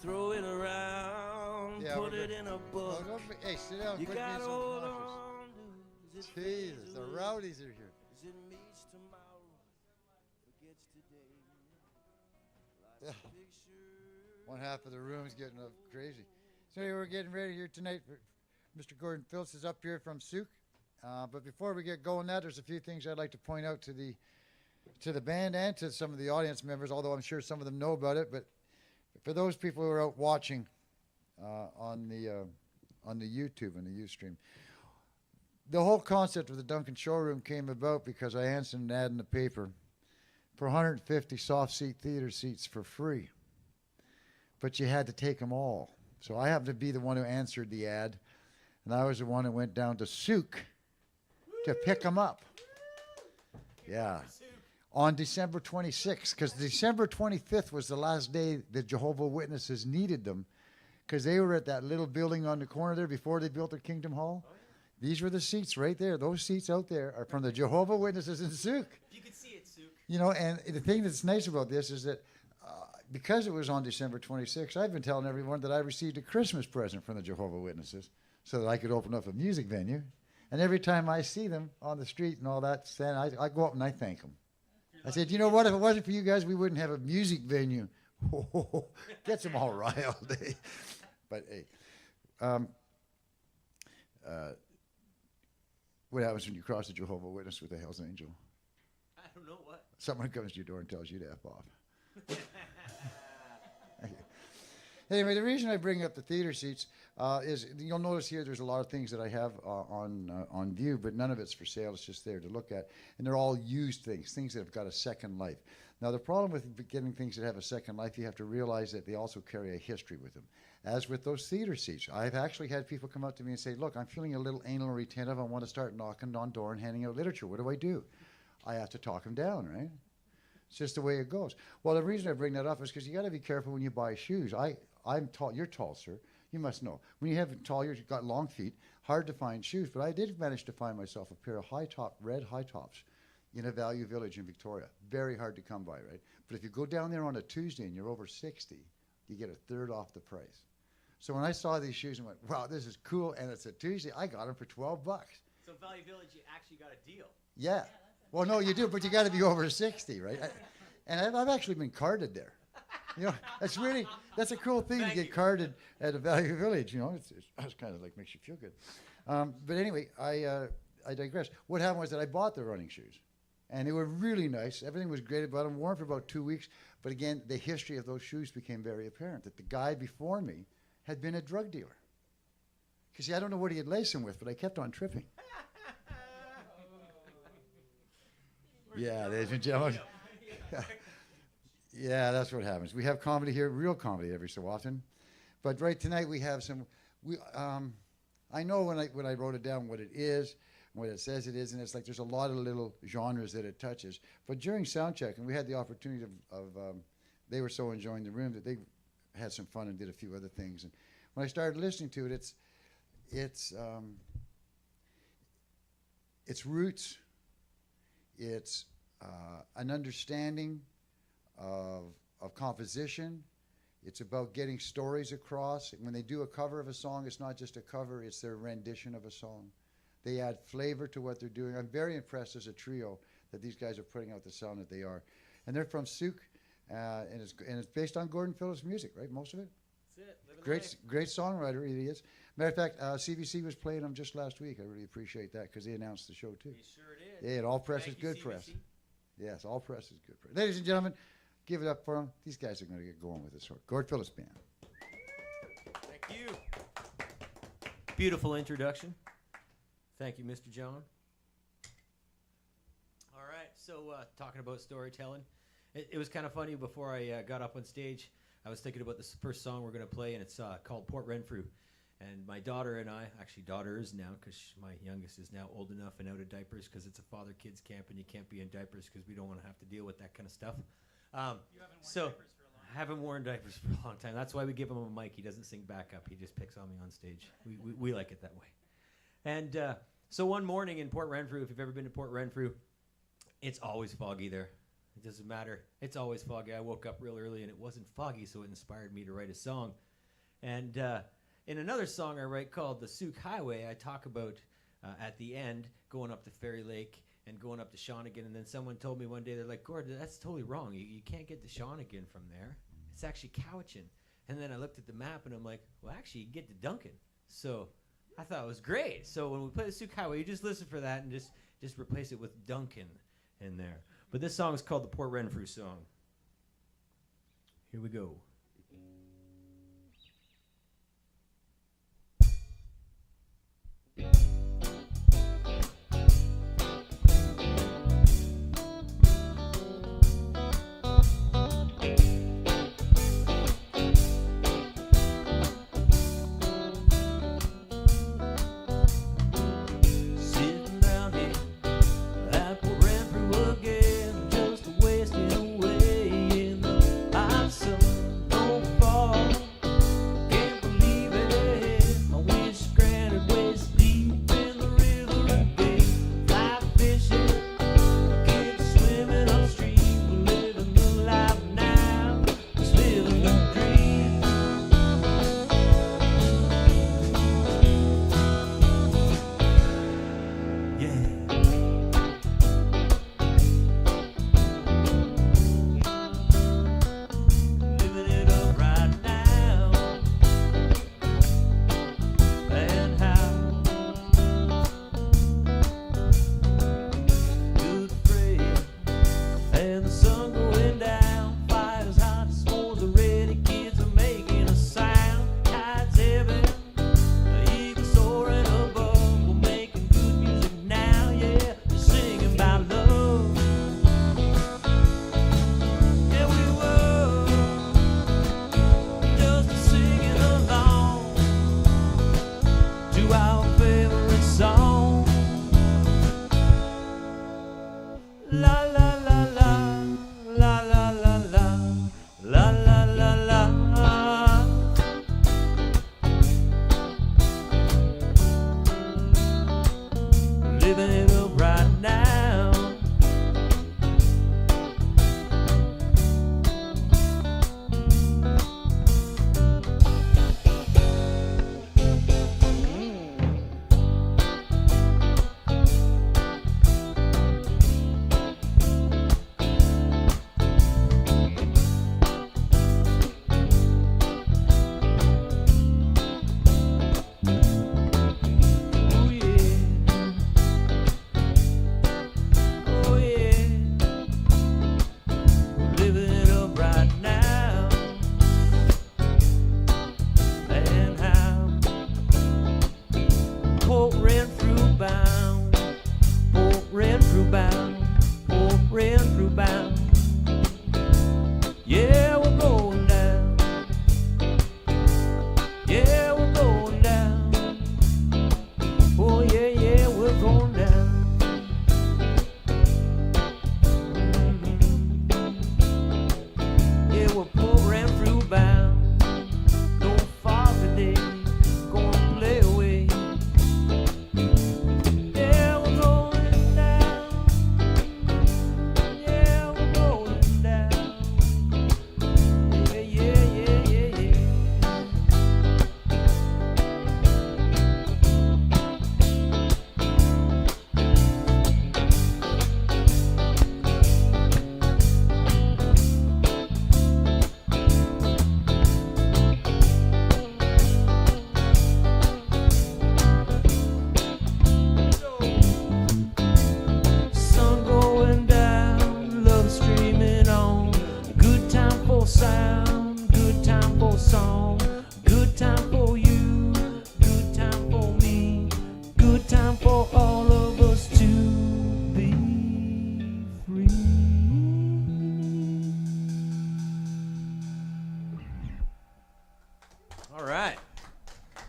throw it around, Yeah, put we're it good. in a book. Hey, sit down. You Quit being gotta so hold obnoxious. on to it Jesus, fades the away. rowdies are here. As it meets tomorrow, forgets today. Yeah. Life's a picture. One half of the room's getting crazy. So anyway, we're getting ready here tonight. Mr. Gord Phillips is up here from Souk. But before we get going, there's a few things I'd like to point out to the band and to some of the audience members, although I'm sure some of them know about it. But for those people who are out watching on the YouTube and the Ustream, the whole concept of the Duncan Showroom came about because I answered an ad in the paper for 150 soft seat theater seats for free. But you had to take them all. So I happened to be the one who answered the ad, and I was the one who went down to Souk to pick them up. Yeah. On December 26th, because December 25th was the last day the Jehovah's Witnesses needed them, because they were at that little building on the corner there before they built their Kingdom Hall. These were the seats right there. Those seats out there are from the Jehovah's Witnesses in Souk. You can see it, Souk. You know, and the thing that's nice about this is that because it was on December 26th, I've been telling everyone that I received a Christmas present from the Jehovah's Witnesses so that I could open up a music venue. And every time I see them on the street and all that, then I go up and I thank them. I said, you know what? If it wasn't for you guys, we wouldn't have a music venue. Gets them all riled. Eh? But hey, what happens when you cross the Jehovah's Witness with a Hell's Angel? I don't know what. Someone comes to your door and tells you to F off. Anyway, the reason I bring up the theater seats is you'll notice here there's a lot of things that I have on view, but none of it's for sale. It's just there to look at. And they're all used things that have got a second life. Now, the problem with getting things that have a second life, you have to realize that they also carry a history with them. As with those theater seats, I've actually had people come up to me and say, look, I'm feeling a little anal retentive. I want to start knocking on door and handing out literature. What do? I have to talk them down, right? It's just the way it goes. Well, the reason I bring that up is because you got to be careful when you buy shoes. I'm tall. You're tall, sir. You must know. When you have tall, you've got long feet. Hard to find shoes. But I did manage to find myself a pair of red high tops in a Value Village in Victoria. Very hard to come by, right? But if you go down there on a Tuesday and you're over 60, you get a third off the price. So when I saw these shoes and went, wow, this is cool, and it's a Tuesday, I got them for $12. So Value Village, you actually got a deal. Yeah. Well, no, you do, but you got to be over 60, right? And I've actually been carded there. You know, that's a cool thing to get carded at a Value Village. You know, it's kind of like makes you feel good. But anyway, I digress. What happened was that I bought the running shoes, and they were really nice. Everything was great about them. Worn for about 2 weeks. But again, the history of those shoes became very apparent. That the guy before me had been a drug dealer. Because I don't know what he had laced them with, but I kept on tripping. Yeah, ladies and gentlemen. Yeah, that's what happens. We have comedy here, real comedy every so often. But right tonight we have some. I know when I wrote it down what it is, what it says it is, and it's like there's a lot of little genres that it touches. But during sound check, and we had the opportunity of they were so enjoying the room that they had some fun and did a few other things. And when I started listening to it, it's roots. It's an understanding of composition. It's about getting stories across. When they do a cover of a song, it's not just a cover, it's their rendition of a song. They add flavor to what they're doing. I'm very impressed as a trio that these guys are putting out the sound that they are. And they're from Souk, and it's based on Gord Phillips' music, right? Most of it? That's it. Living Great songwriter, he is. Matter of fact, CBC was playing him just last week. I really appreciate that because they announced the show too. He sure did. Yeah, and all press Thank is you, good CBC. press. Yes, all press is good press. Ladies and gentlemen, give it up for them. These guys are going to get going with this. Gord Phillips Band. Thank you. Beautiful introduction. Thank you, Mr. John. All right, so talking about storytelling, it was kind of funny before I got up on stage. I was thinking about this first song we're going to play, and it's called Port Renfrew. And my daughter and I, actually daughters now, because my youngest is now old enough and out of diapers because it's a father-kids camp and you can't be in diapers because we don't want to have to deal with that kind of stuff. Haven't worn diapers for a long time. That's why we give him a mic. He doesn't sing backup. He just picks on me on stage. We like it that way. And so one morning in Port Renfrew, if you've ever been to Port Renfrew, it's always foggy there. It doesn't matter. It's always foggy. I woke up real early and it wasn't foggy, so it inspired me to write a song. And in another song I write called The Souk Highway, I talk about at the end going up to Fairy Lake and going up to Shawnigan. And then someone told me one day, they're like, Gord, that's totally wrong. You can't get to Shawnigan from there. It's actually Cowichan. And then I looked at the map and I'm like, well, actually, you can get to Duncan. So I thought it was great. So when we play the Souk Highway, you just listen for that and just replace it with Duncan in there. But this song is called the Port Renfrew song. Here we go.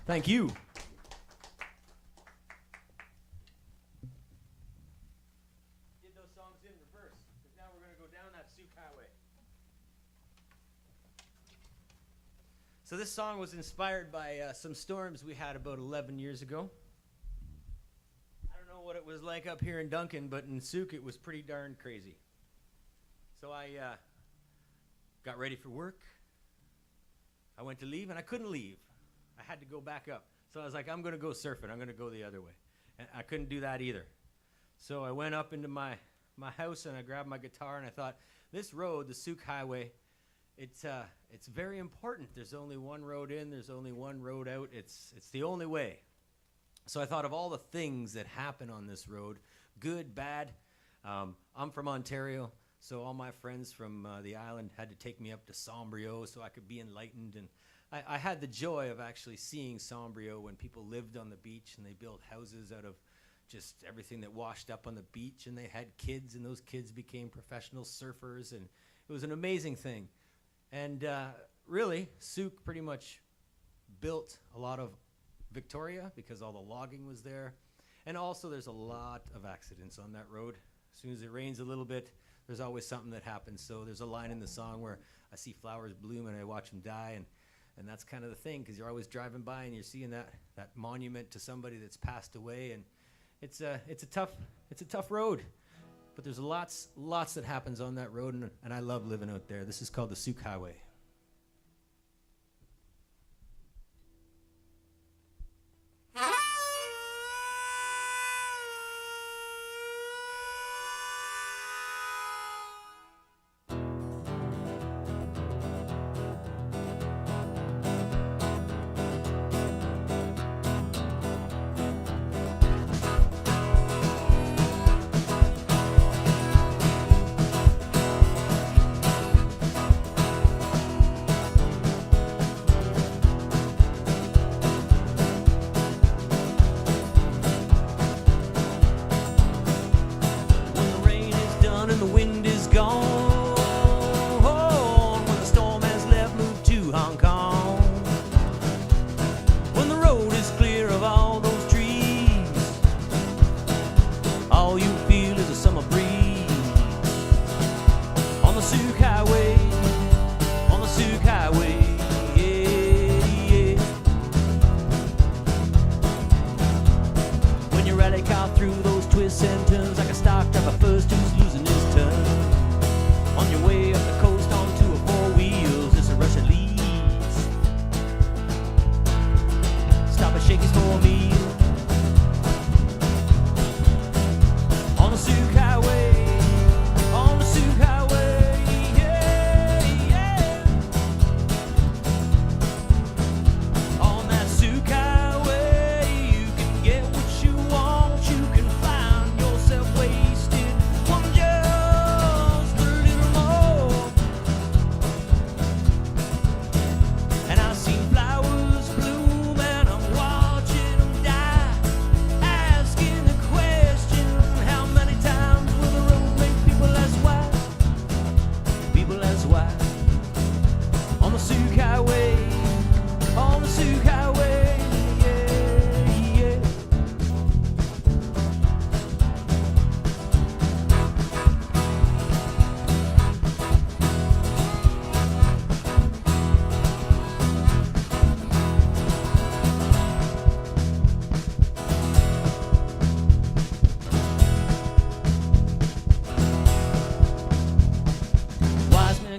Thank you. Did those songs in reverse, because now we're going to go down that Souk Highway. So this song was inspired by some storms we had about 11 years ago. I don't know what it was like up here in Duncan, but in Souk it was pretty darn crazy. So I got ready for work. I went to leave, and I couldn't leave. I had to go back up. So I was like, I'm going to go surfing. I'm going to go the other way. And I couldn't do that either. So I went up into my house, and I grabbed my guitar, and I thought, this road, the Souk Highway, it's very important. There's only one road in. There's only one road out. It's the only way. So I thought of all the things that happen on this road, good, bad. I'm from Ontario, so all my friends from the island had to take me up to Sombrio so I could be enlightened. And I had the joy of actually seeing Sombrio when people lived on the beach and they built houses out of just everything that washed up on the beach, and they had kids, and those kids became professional surfers, and it was an amazing thing. And really, Souk pretty much built a lot of Victoria because all the logging was there. And also there's a lot of accidents on that road. As soon as it rains a little bit, there's always something that happens. So there's a line in the song where I see flowers bloom and I watch them die, and that's kind of the thing, because you're always driving by and you're seeing that monument to somebody that's passed away, and it's a tough road. But there's lots that happens on that road, and I love living out there. This is called the Souk Highway.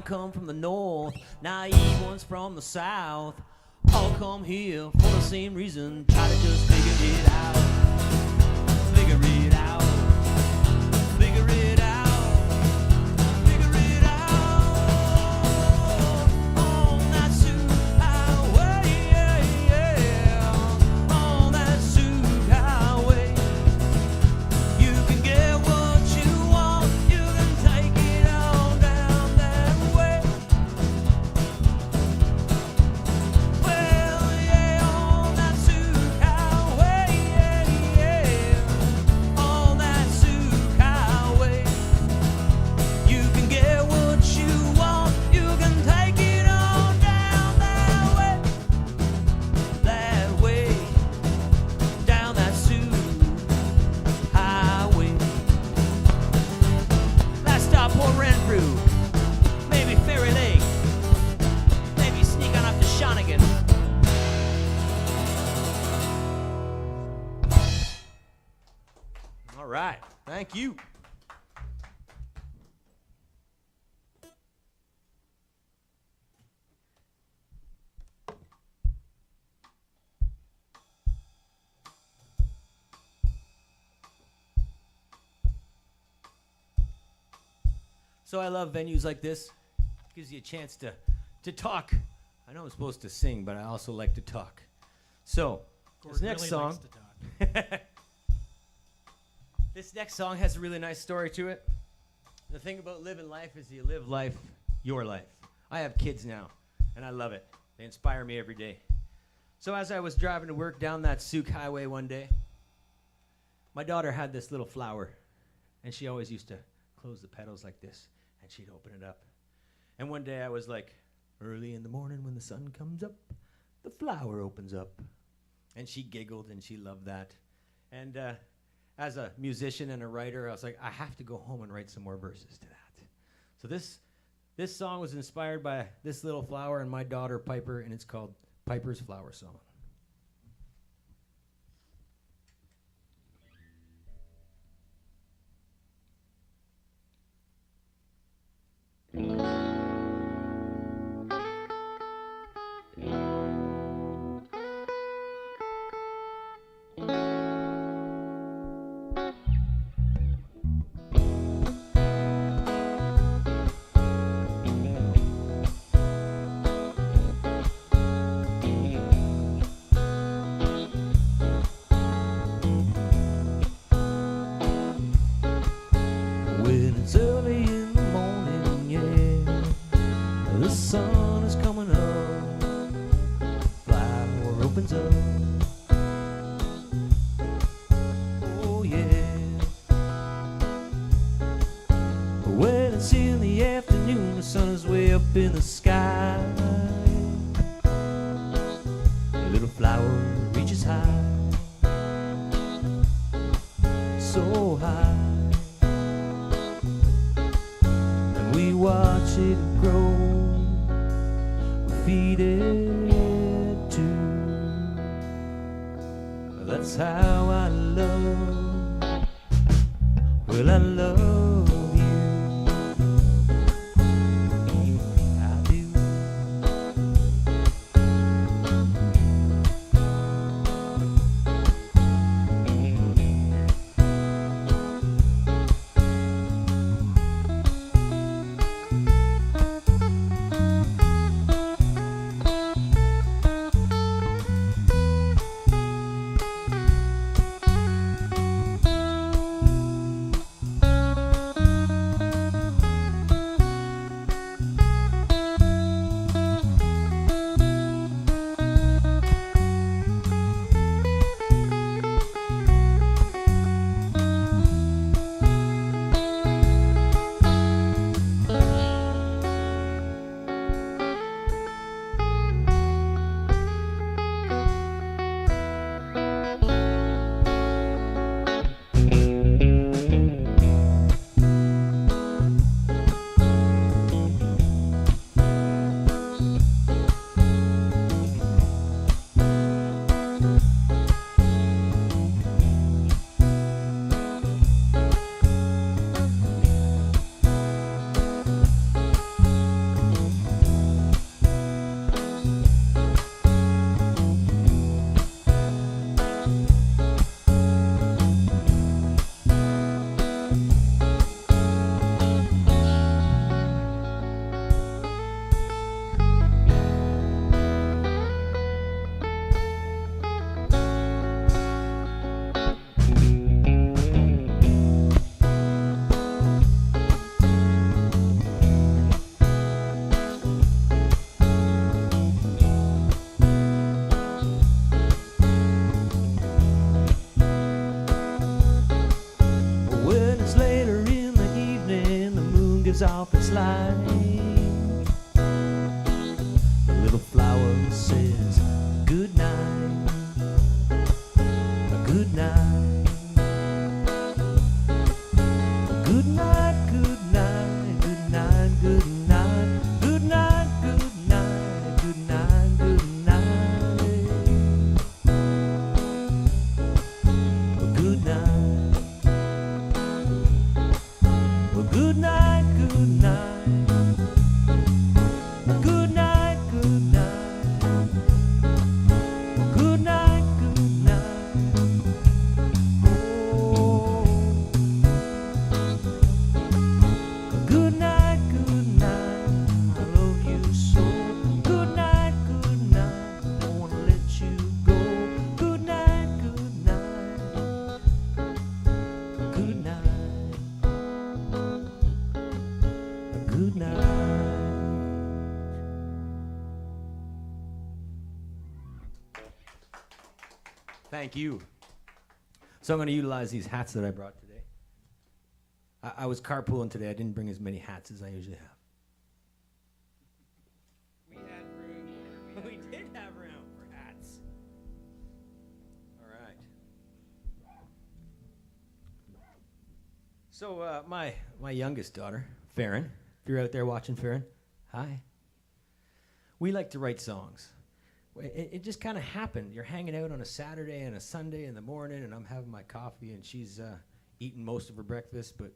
Come from the north, naive ones from the south, all come here for the same reason, try to just figure it out, figure it out, figure it out, figure it out, on that Souk Highway, on that Souk Highway, you can get what you want, you can take it all down that way. Well, yeah, on that Souk Highway, on that Souk Highway, you can get what you want, you can take it all down that way, down that Souk Highway. Last stop, Port Renfrew, maybe Ferry Lake, maybe sneak on up to Shawnigan. All right. Thank you. So I love venues like this. Gives you a chance to talk. I know I'm supposed to sing, but I also like to talk. So, Gord this next really song. likes to talk. This next song has a really nice story to it. The thing about living life is you live life, your life. I have kids now, and I love it. They inspire me every day. So as I was driving to work down that Souk highway one day, my daughter had this little flower, and she always used to close the petals like this, and she'd open it up. And one day I was like, early in the morning when the sun comes up, the flower opens up. And she giggled, and she loved that. And as a musician and a writer, I was like, I have to go home and write some more verses to that. So this song was inspired by this little flower and my daughter Piper, and it's called Piper's Flower Song. When it's early in the morning, yeah, the sun is coming up, flower opens up, oh yeah. When it's in the afternoon, the sun is way up in the sky, the little flower reaches high, so high. We watch it grow, we feed it too. That's how I love, well I love you, I do. Thank you. So I'm going to utilize these hats that I brought today. I was carpooling today. I didn't bring as many hats as I usually have. We had room. We did have room for hats. All right. So my youngest daughter, Farron, if you're out there watching, Farron, hi. We like to write songs. It just kind of happened. You're hanging out on a Saturday and a Sunday in the morning, and I'm having my coffee, and she's eating most of her breakfast, but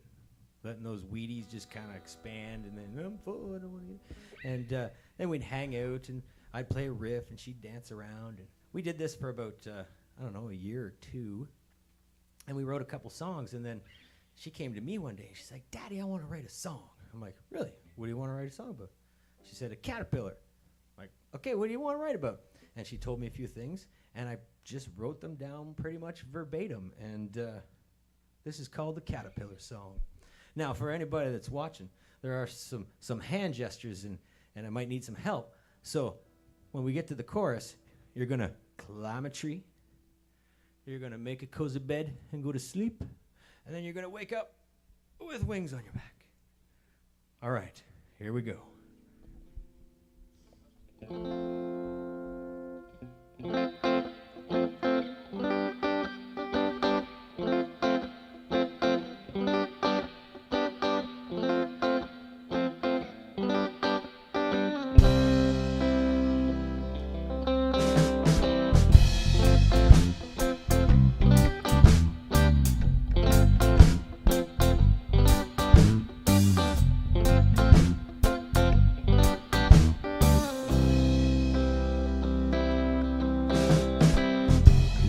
letting those Wheaties just kind of expand, and then I'm full. I don't want to eat. And then we'd hang out, and I'd play a riff, and she'd dance around. And we did this for about a year or two, and we wrote a couple songs. And then she came to me one day, and she's like, "Daddy, I want to write a song." I'm like, "Really? What do you want to write a song about?" She said, "A caterpillar." I'm like, "Okay, what do you want to write about?" And she told me a few things, and I just wrote them down pretty much verbatim. And this is called the Caterpillar Song. Now, for anybody that's watching, there are some hand gestures, and I might need some help. So when we get to the chorus, you're going to climb a tree, you're going to make a cozy bed and go to sleep, and then you're going to wake up with wings on your back. All right, here we go.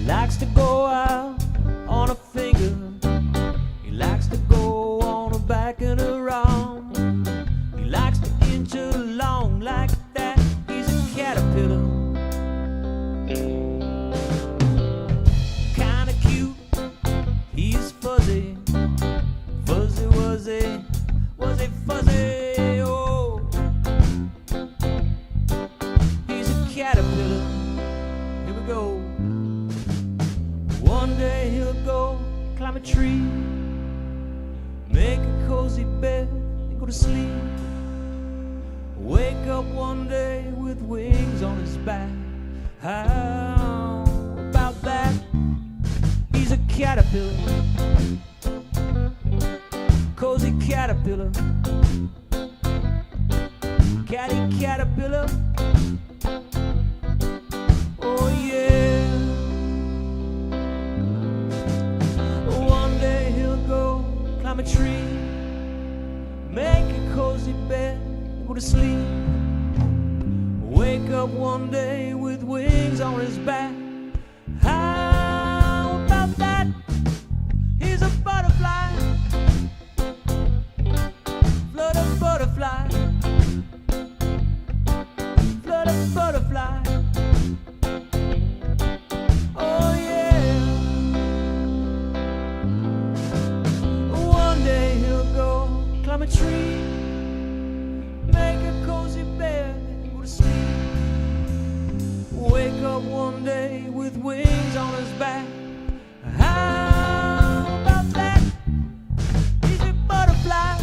Likes to go out on a finger. He likes to go on a back and around. He likes to inch along like that. He's a caterpillar. Kinda cute. He's fuzzy. Fuzzy wuzzy. Was he fuzzy? Oh. He's a caterpillar. Here we go. One day he'll go climb a tree, make a cozy bed and go to sleep. Wake up one day with wings on his back. How about that? He's a caterpillar, cozy caterpillar, catty caterpillar. Oh yeah. Climb a tree, make a cozy bed, and go to sleep. Wake up one day with wings on his back. How about that? He's a butterfly, flutter butterfly, flutter butterfly. Oh yeah. Climb a tree, make a cozy bed, and go to sleep. Wake up one day with wings on his back. How about that? He's a butterfly,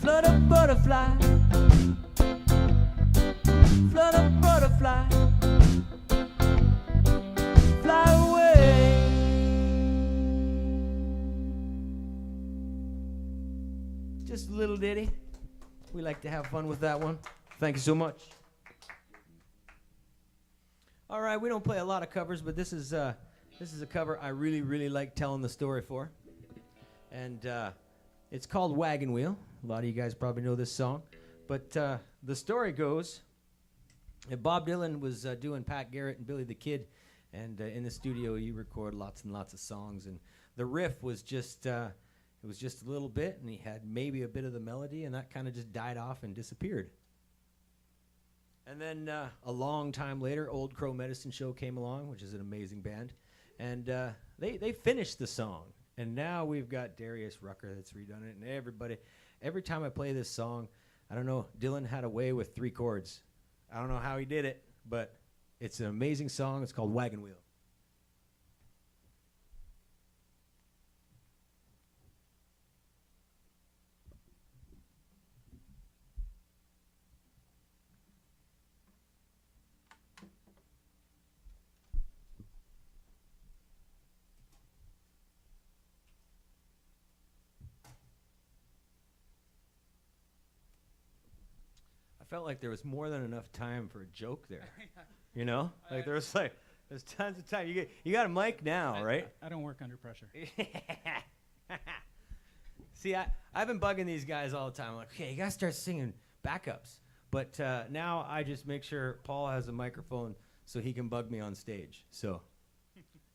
flutter butterfly, flutter butterfly, fly away. Just a little ditty. We like to have fun with that one. Thank you so much. All right, we don't play a lot of covers, but this is a cover I really, really like telling the story for. And it's called Wagon Wheel. A lot of you guys probably know this song. But the story goes, Bob Dylan was doing Pat Garrett and Billy the Kid. And in the studio, you record lots and lots of songs. And the riff was just... it was just a little bit, and he had maybe a bit of the melody, and that kind of just died off and disappeared. And then a long time later, Old Crow Medicine Show came along, which is an amazing band, and they finished the song. And now we've got Darius Rucker that's redone it, and every time I play this song, I don't know, Dylan had a way with 3 chords. I don't know how he did it, but It's an amazing song. It's called Wagon Wheel. I felt like there was more than enough time for a joke there. You know, like there's tons of time. You got a mic now, right? I don't work under pressure. See, I've been bugging these guys all the time. I'm like, okay, you gotta start singing backups. But now I just make sure Paul has a microphone so he can bug me on stage. So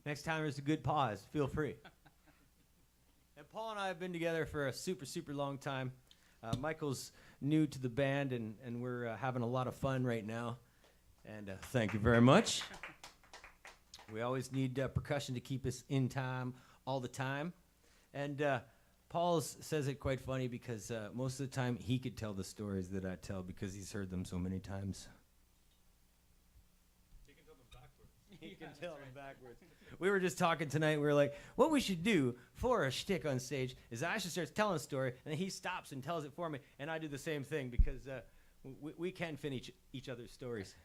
next time there's a good pause, feel free. And Paul and I have been together for a super, super long time. Michael's new to the band, and we're having a lot of fun right now. And thank you very much. We always need percussion to keep us in time all the time. And Paul says it quite funny because most of the time he could tell the stories that I tell because he's heard them so many times. You can tell them backwards. He can tell them backwards. We were just talking tonight. We were like, what we should do for a shtick on stage is I should start telling a story, and then he stops and tells it for me, and I do the same thing because we can finish each other's stories.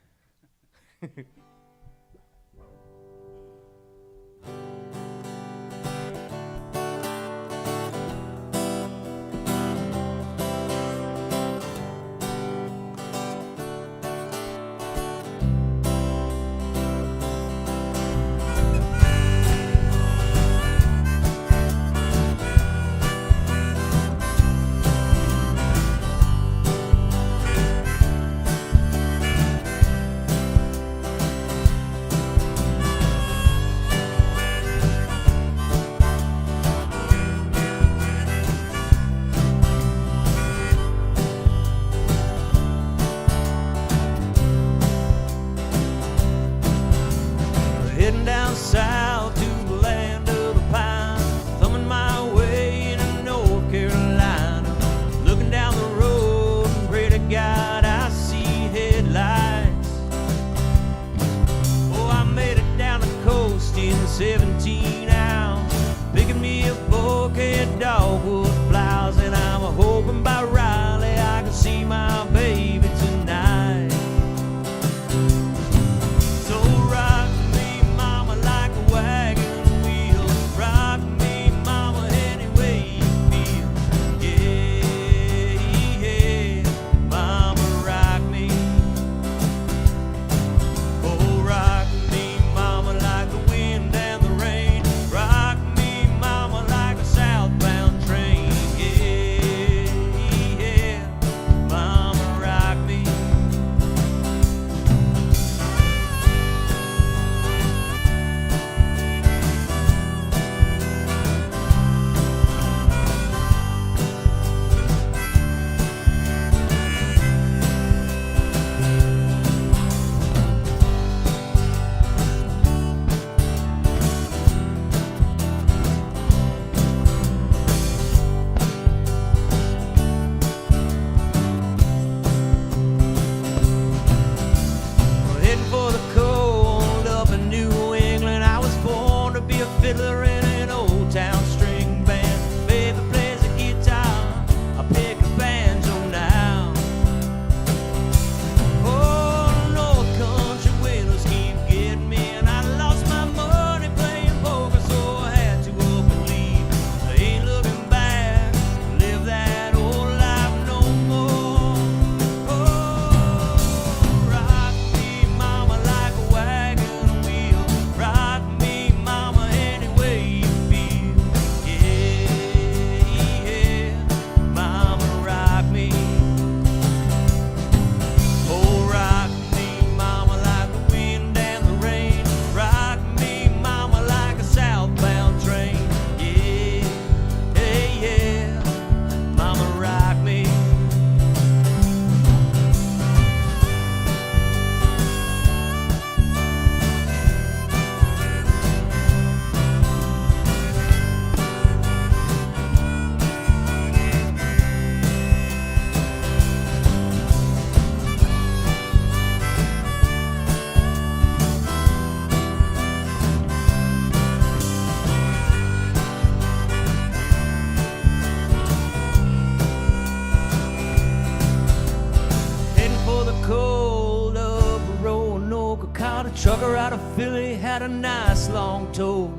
Well, the trucker out of Philly had a nice long tow.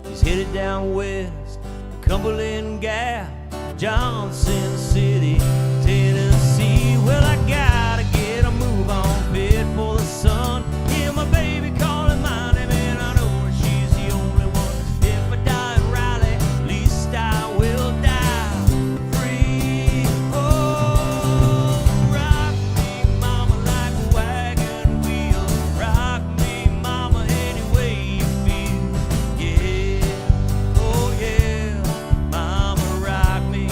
He's headed down west, Cumberland Gap, Johnson City, Tennessee. Well, I gotta get a move on, fit for the sun. Hear my baby calling my name, and I know she's the only one. If I die in Raleigh, at least I will die free. Oh, rock me, mama, like a wagon wheel. Rock me, mama, any way you feel. Yeah, oh yeah, mama, rock me.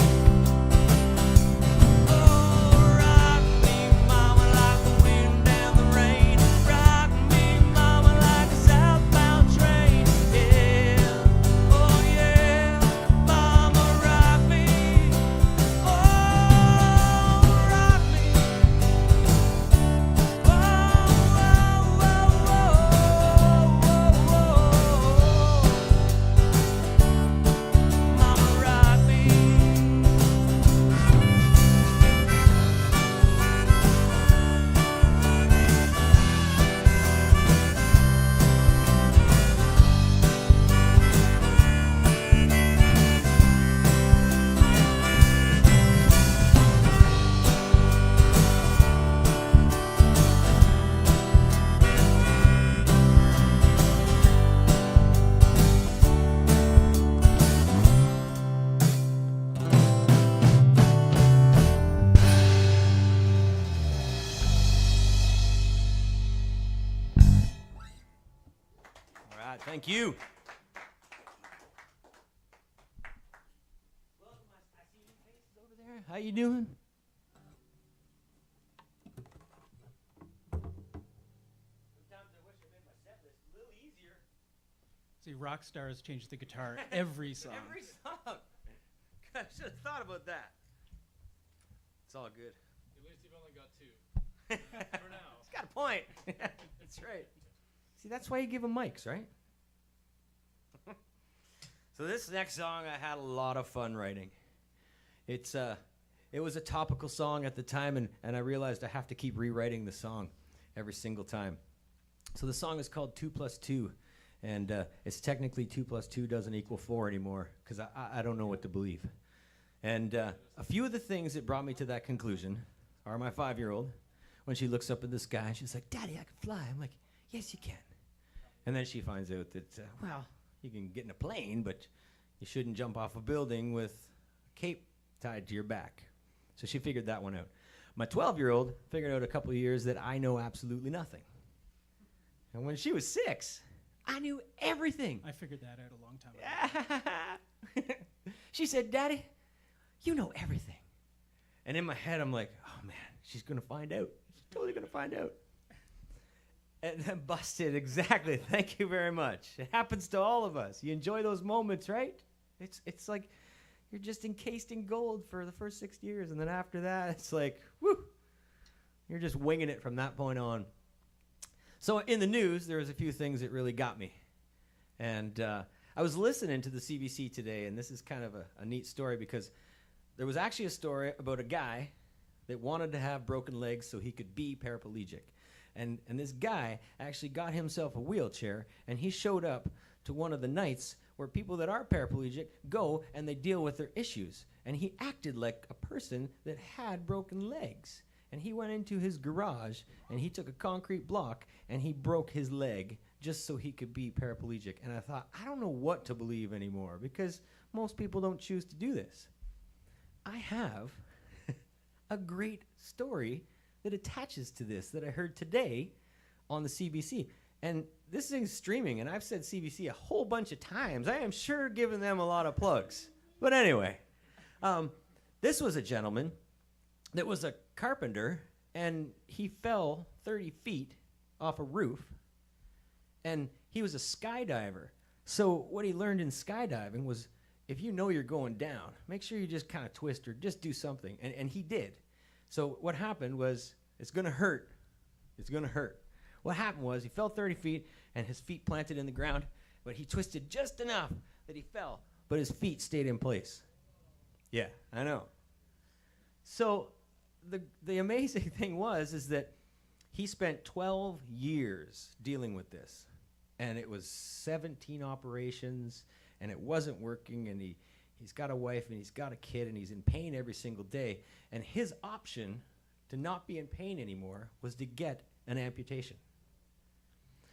Oh, rock me, mama, like the wind and the rain. Rock me, mama, like a southbound train. Yeah, oh yeah, mama, rock me. Oh, rock me. Oh, mama, rock me. All right, thank you. How you doing? See, rock stars change the guitar every song. Every song. I should have thought about that. It's all good. At least you've only got two. For now. He's got a point. That's right. See, that's why you give them mics, right? So this next song I had a lot of fun writing. It was a topical song at the time, and I realized I have to keep rewriting the song every single time. So the song is called 2 + 2, and it's technically 2 + 2 doesn't equal 4 anymore, because I don't know what to believe. And a few of the things that brought me to that conclusion are my 5-year-old, when she looks up at the sky and she's like, "Daddy, I can fly." I'm like, "Yes, you can." And then she finds out that, well, you can get in a plane, but you shouldn't jump off a building with a cape tied to your back. So she figured that one out. My 12-year-old figured out a couple of years that I know absolutely nothing. And when she was 6, I knew everything. I figured that out a long time ago. She said, "Daddy, you know everything." And in my head, I'm like, "Oh, man, she's going to find out. She's totally going to find out." And then busted, exactly. Thank you very much. It happens to all of us. You enjoy those moments, right? It's like you're just encased in gold for the first 6 years, and then after that, it's like, whoo, you're just winging it from that point on. So in the news, there was a few things that really got me. And I was listening to the CBC today, and this is kind of a neat story, because there was actually a story about a guy that wanted to have broken legs so he could be paraplegic. And this guy actually got himself a wheelchair, and he showed up to one of the nights where people that are paraplegic go and they deal with their issues. And he acted like a person that had broken legs. And he went into his garage, and he took a concrete block, and he broke his leg just so he could be paraplegic. And I thought, I don't know what to believe anymore, because most people don't choose to do this. I have a great story that attaches to this that I heard today on the CBC. And this thing's streaming, and I've said CBC a whole bunch of times. I am sure giving them a lot of plugs. But anyway, this was a gentleman that was a carpenter, and he fell 30 feet off a roof, and he was a skydiver. So what he learned in skydiving was, if you know you're going down, make sure you just kind of twist or just do something. And he did. So what happened was, it's going to hurt. It's going to hurt. What happened was, he fell 30 feet, and his feet planted in the ground, but he twisted just enough that he fell, but his feet stayed in place. Yeah, I know. So the amazing thing is that He spent 12 years dealing with this, and it was 17 operations, and it wasn't working, and he's got a wife, and he's got a kid, and he's in pain every single day. And his option to not be in pain anymore was to get an amputation.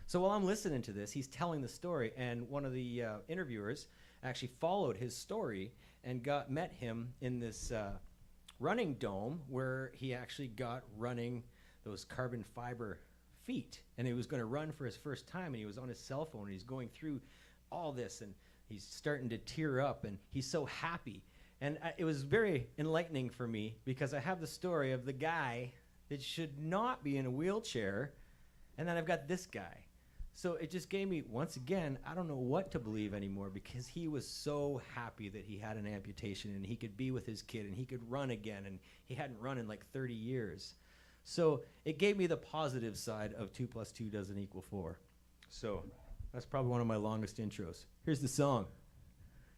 So while I'm listening to this, he's telling the story, and one of the interviewers actually followed his story and met him in this running dome where he actually got running those carbon fiber feet, and he was going to run for his first time, and he was on his cell phone, and he's going through all this, and he's starting to tear up, and he's so happy. And it was very enlightening for me, because I have the story of the guy that should not be in a wheelchair, and then I've got this guy. So it just gave me, once again, I don't know what to believe anymore, because he was so happy that he had an amputation and he could be with his kid and he could run again, and he hadn't run in like 30 years. So it gave me the positive side of 2 + 2 doesn't equal 4. So that's probably one of my longest intros. Here's the song.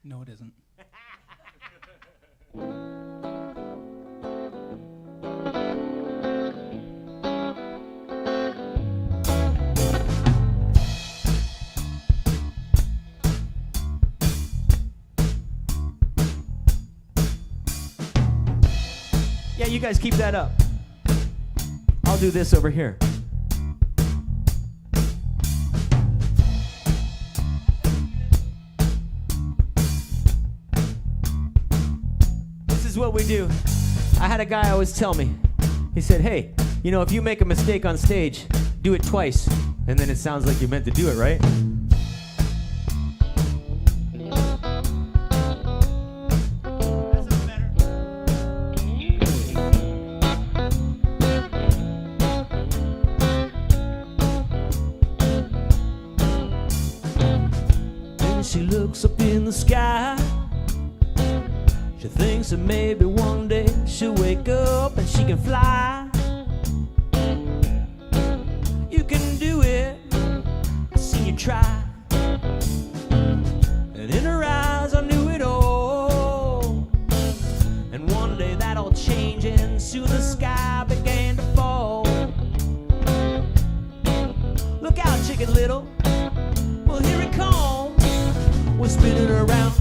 No, it isn't. Yeah, you guys keep that up. I'll do this over here. This is what we do. I had a guy always tell me, he said, hey, you know, if you make a mistake on stage, do it twice, and then it sounds like you meant to do it, right? She looks up in the sky. She thinks that maybe one day she'll wake up and she can fly. You can do it, I see you try. And in her eyes I knew it all. And one day that all changed, and soon the sky began to fall. Look out, Chicken Little, well here it comes. We're spinning around,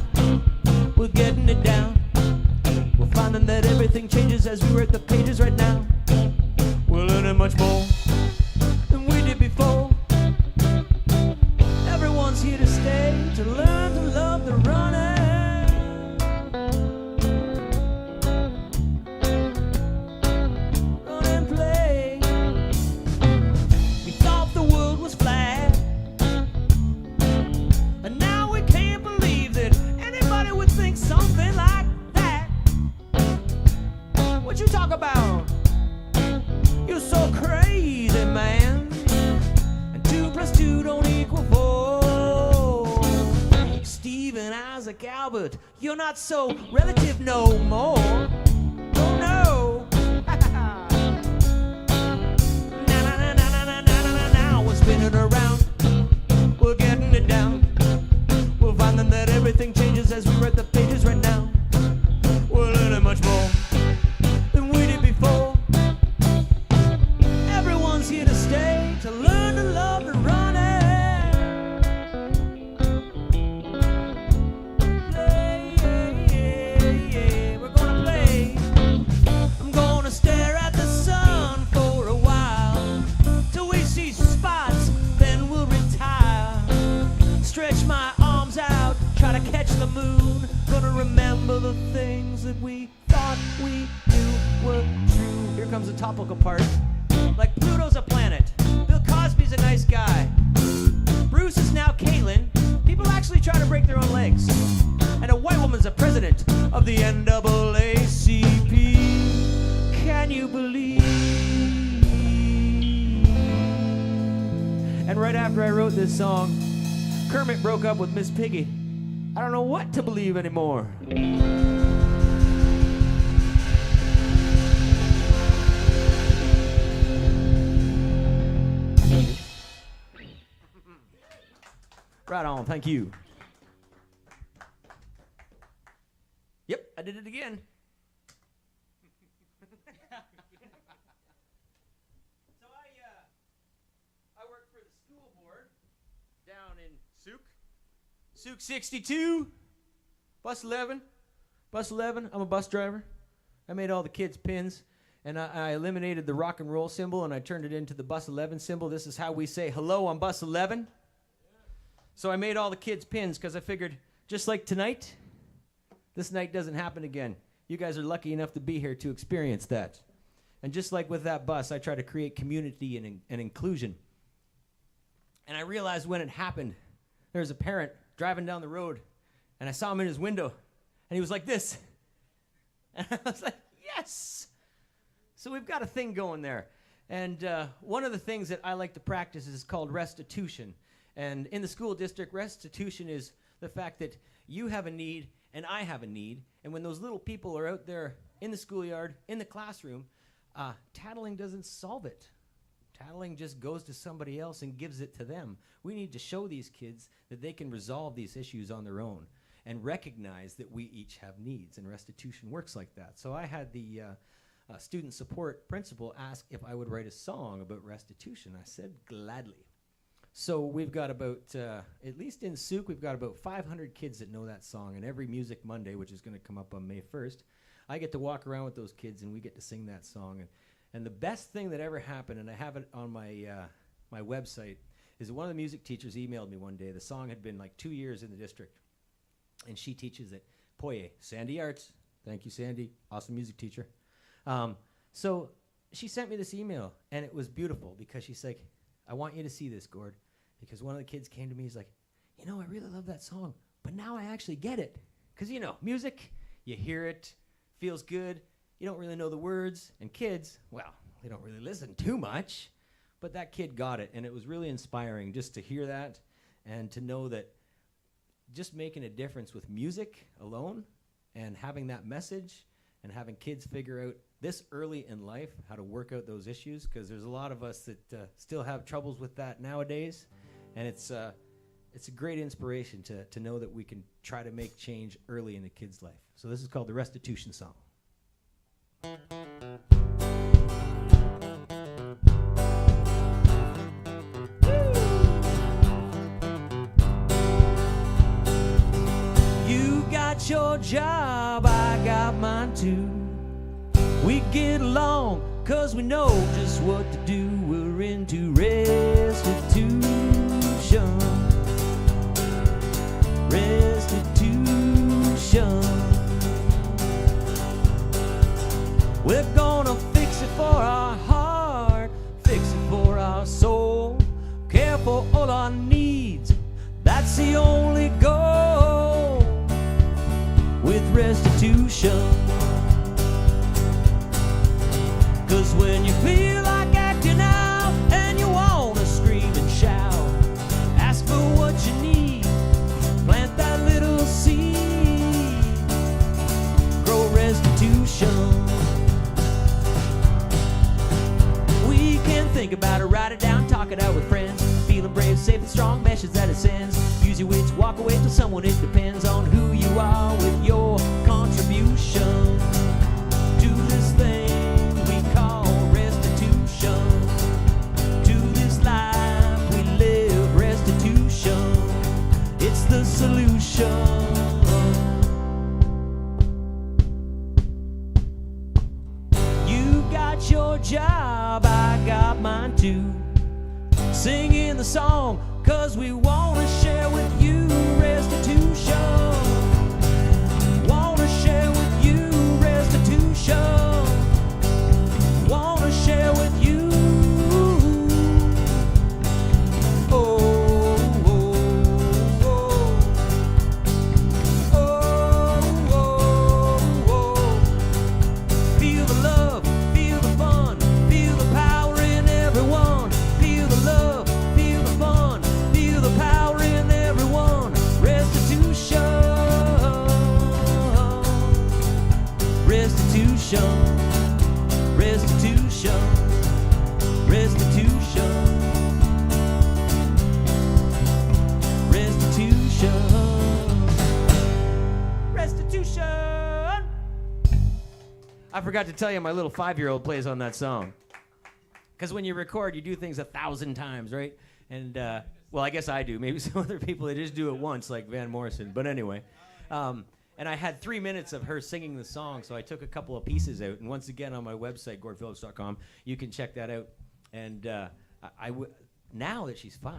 we're getting it down. We're finding that everything changes as we work the pages right now. We're learning much more than we did before. Everyone's here to stay, to learn to love the running. Run and play. We thought the world was flat, and now we can't believe that anybody would think something like that. What you talk about? You're so crazy, man. And 2 + 2 don't equal 4. Stephen Isaac Albert, you're not so relative no more. Oh no. Now we're spinning around, we're getting it down. We're finding that everything changes as we read the pages right now. We're learning much more than we did before. Everyone's here to stay, to learn to love the running. Play, we're gonna play. I'm gonna stare at the sun for a while, till we see spots, then we'll retire. Stretch my arms out, try to catch the moon. Gonna remember the things that we thought we knew were true. Here comes the topical part. Like Pluto's a planet, Bill Cosby's a nice guy, Bruce is now Caitlyn. People actually try to break their own legs, and a white woman's a president of the NAACP. Can you believe? And right after I wrote this song, Kermit broke up with Miss Piggy. I don't know what to believe anymore. Right on, thank you. Yep, I did it again. So down in Souk 62, bus 11. Bus 11, I'm a bus driver. I made all the kids pins, and I eliminated the rock and roll symbol, and I turned it into the bus 11 symbol. This is how we say hello on bus 11. So I made all the kids pins because I figured, just like tonight, this night doesn't happen again. You guys are lucky enough to be here to experience that. And just like with that bus, I try to create community and inclusion. And I realized when it happened, there was a parent driving down the road, and I saw him in his window, and he was like this. And I was like, yes! So we've got a thing going there. And one of the things that I like to practice is called restitution. And in the school district, restitution is the fact that you have a need and I have a need. And when those little people are out there in the schoolyard, in the classroom, tattling doesn't solve it. Tattling just goes to somebody else and gives it to them. We need to show these kids that they can resolve these issues on their own and recognize that we each have needs, and restitution works like that. So I had the student support principal ask if I would write a song about restitution. I said gladly. So we've got about, at least in Souk, we've got about 500 kids that know that song, and every Music Monday, which is going to come up on May 1st, I get to walk around with those kids and we get to sing that song. And the best thing that ever happened, and I have it on my my website, is one of the music teachers emailed me one day. The song had been like 2 years in the district, and she teaches at Poye, Sandy Arts. Thank you, Sandy. Awesome music teacher. So she sent me this email, and it was beautiful because she's like, I want you to see this, Gord, because one of the kids came to me, he's like, you know, I really love that song, but now I actually get it. Because, you know, music, you hear it, feels good, you don't really know the words, and kids, well, they don't really listen too much, but that kid got it, and it was really inspiring just to hear that and to know that just making a difference with music alone and having that message and having kids figure out this early in life how to work out those issues, because there's a lot of us that still have troubles with that nowadays, and it's a great inspiration to know that we can try to make change early in a kid's life. So this is called the Restitution Song. You got your job, I got mine too. We get along, cause we know just what to do. We're into restitution. Restitution. We're gonna fix it for our heart, fix it for our soul, care for all our needs, that's the only goal with restitution. Cause when you feel like acting out and you wanna scream and shout, ask for what you need, plant that little seed, grow restitution. We can think about it, write it down, talk it out with friends, feeling brave, safe and strong, message that it sends. Use your wits, walk away till someone, it depends on who you are with your contribution to this thing we call restitution. To this life we live, restitution, it's the solution. You got your job, I got mine too. Singing the song, cause we wanna share with you restitution. Wanna share with you restitution. Wanna share with you. Oh, oh, oh. Oh, oh, oh. Feel the love, feel the fun, feel the power in everyone. Feel the love, feel the fun, feel the power in everyone. Restitution. Restitution. Restitution. Restitution. Restitution. Restitution. I forgot to tell you, my little 5-year-old plays on that song. Because when you record, you do things 1,000 times, right? And Well, I guess I do. Maybe some other people, they just do it once, like Van Morrison. But anyway. And I had 3 minutes of her singing the song, so I took a couple of pieces out. And once again, on my website, gordphillips.com, you can check that out. And now that she's 5,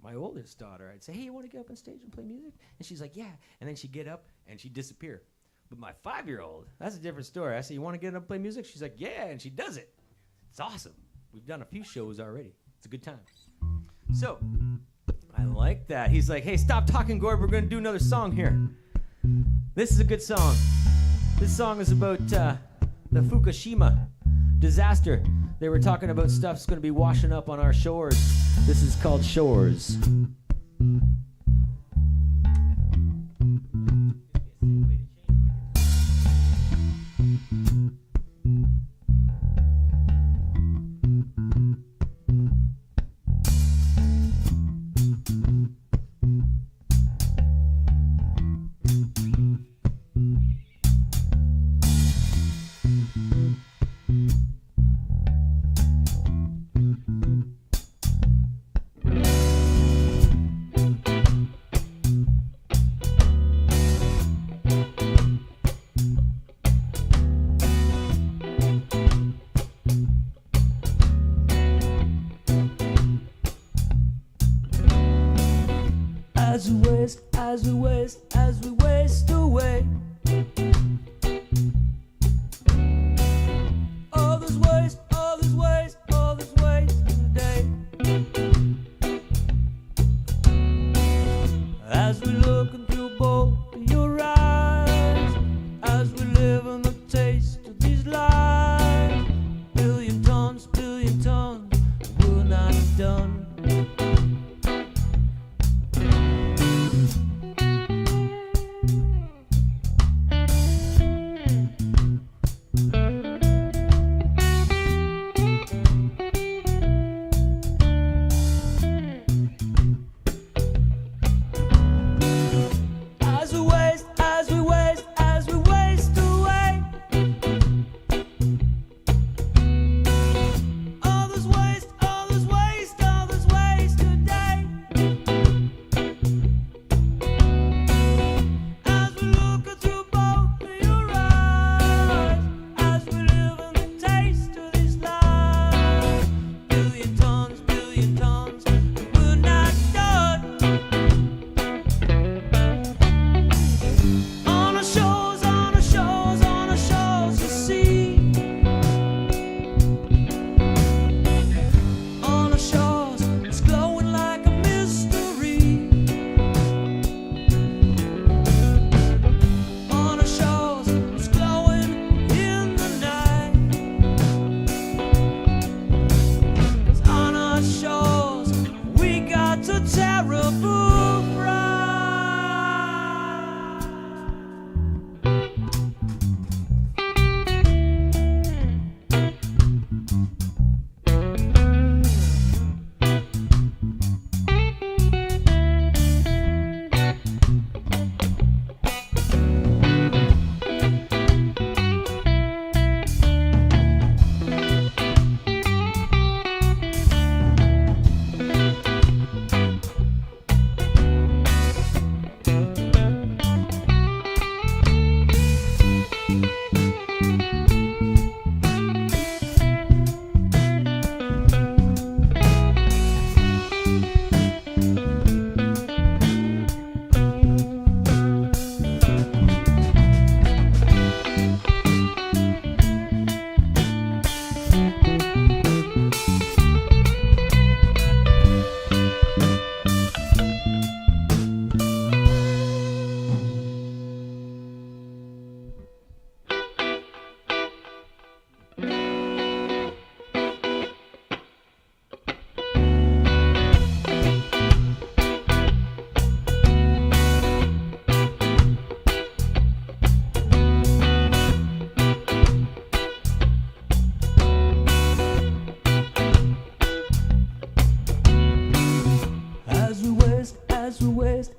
my oldest daughter, I'd say, hey, you want to get up on stage and play music? And she's like, yeah. And then she'd get up, and she'd disappear. But my 5-year-old, that's a different story. I say, you want to get up and play music? She's like, yeah, and she does it. It's awesome. We've done a few shows already. It's a good time. So, I like that. He's like, hey, stop talking, Gord. We're going to do another song here. This is a good song. This song is about the Fukushima disaster. They were talking about stuff's going to be washing up on our shores. This is called Shores. As we waste away. All this waste, all this waste, all this waste today. As we look into both your eyes, as we live on the taste of these lies, billion tons, we're not done.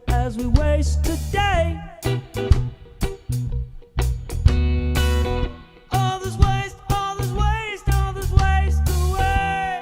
As we waste today. All this waste, all this waste, all this waste away.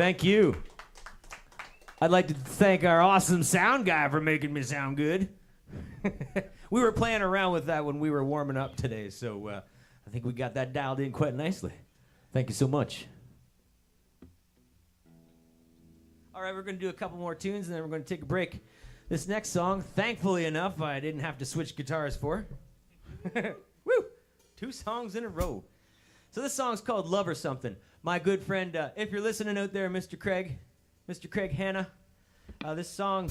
Thank you. I'd like to thank our awesome sound guy for making me sound good. We were playing around with that when we were warming up today, so I think we got that dialed in quite nicely. Thank you so much. All right, we're going to do a couple more tunes, and then we're going to take a break. This next song, thankfully enough, I didn't have to switch guitars for. Woo! 2 songs in a row. So this song's called Love or Something. My good friend, if you're listening out there, Mr. Craig Hanna, this song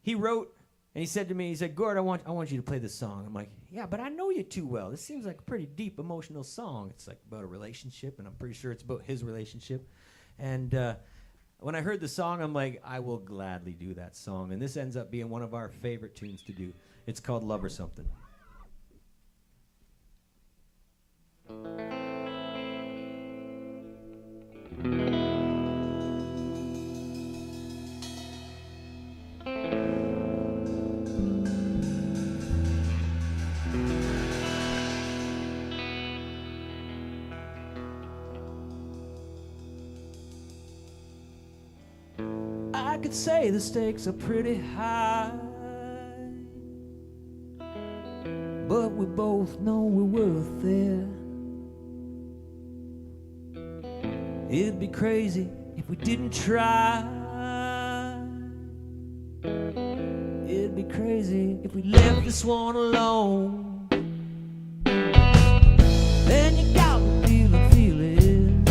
he wrote, and he said to me, he said, Gord, I want you to play this song. I'm like, yeah, but I know you too well. This seems like a pretty deep emotional song. It's like about a relationship, and I'm pretty sure it's about his relationship. And when I heard the song, I'm like, I will gladly do that song. And this ends up being one of our favorite tunes to do. It's called Love or Something. I could say the stakes are pretty high, but we both know we're worth it. It'd be crazy if we didn't try. It'd be crazy if we left this one alone. And you got me feeling,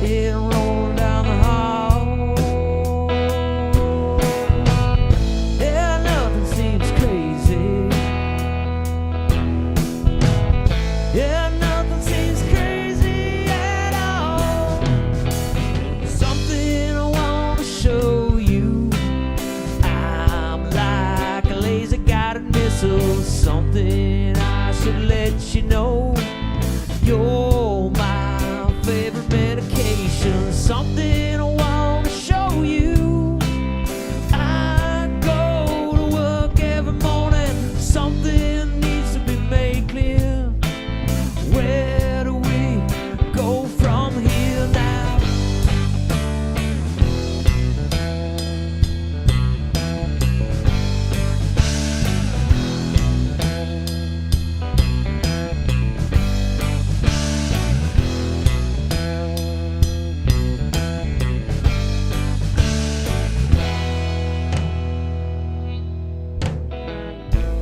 yeah, rolling down the hall. Yeah, nothing seems crazy. Yeah, nothing seems crazy at all. Something I want to show you. I'm like a laser-guided missile. Something I should let you know. You're my favorite medication. Something I want to show you. I go to work every morning. Something needs to be made clear. Where do we go from here now?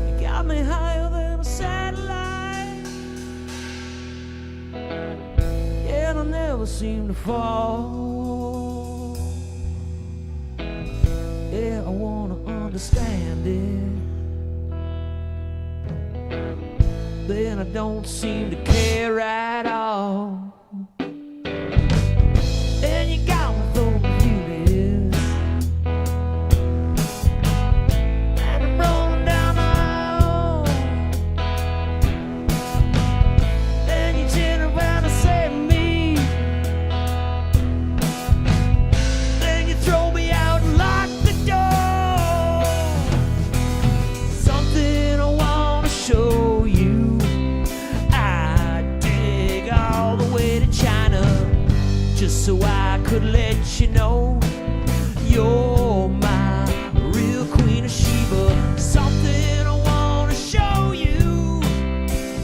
You got me higher than a satellite. Yeah, and I never seem to fall. Yeah, I wanna understand it. Then I don't seem to care at all. And you got me throwing feelings. And I'm rolling down the aisle. Then you turn around and say to me. Then you throw me out and lock the door. Something I want to show you. I dig all the way to China just so I could let you know you're my real Queen of Sheba. Something I want to show you.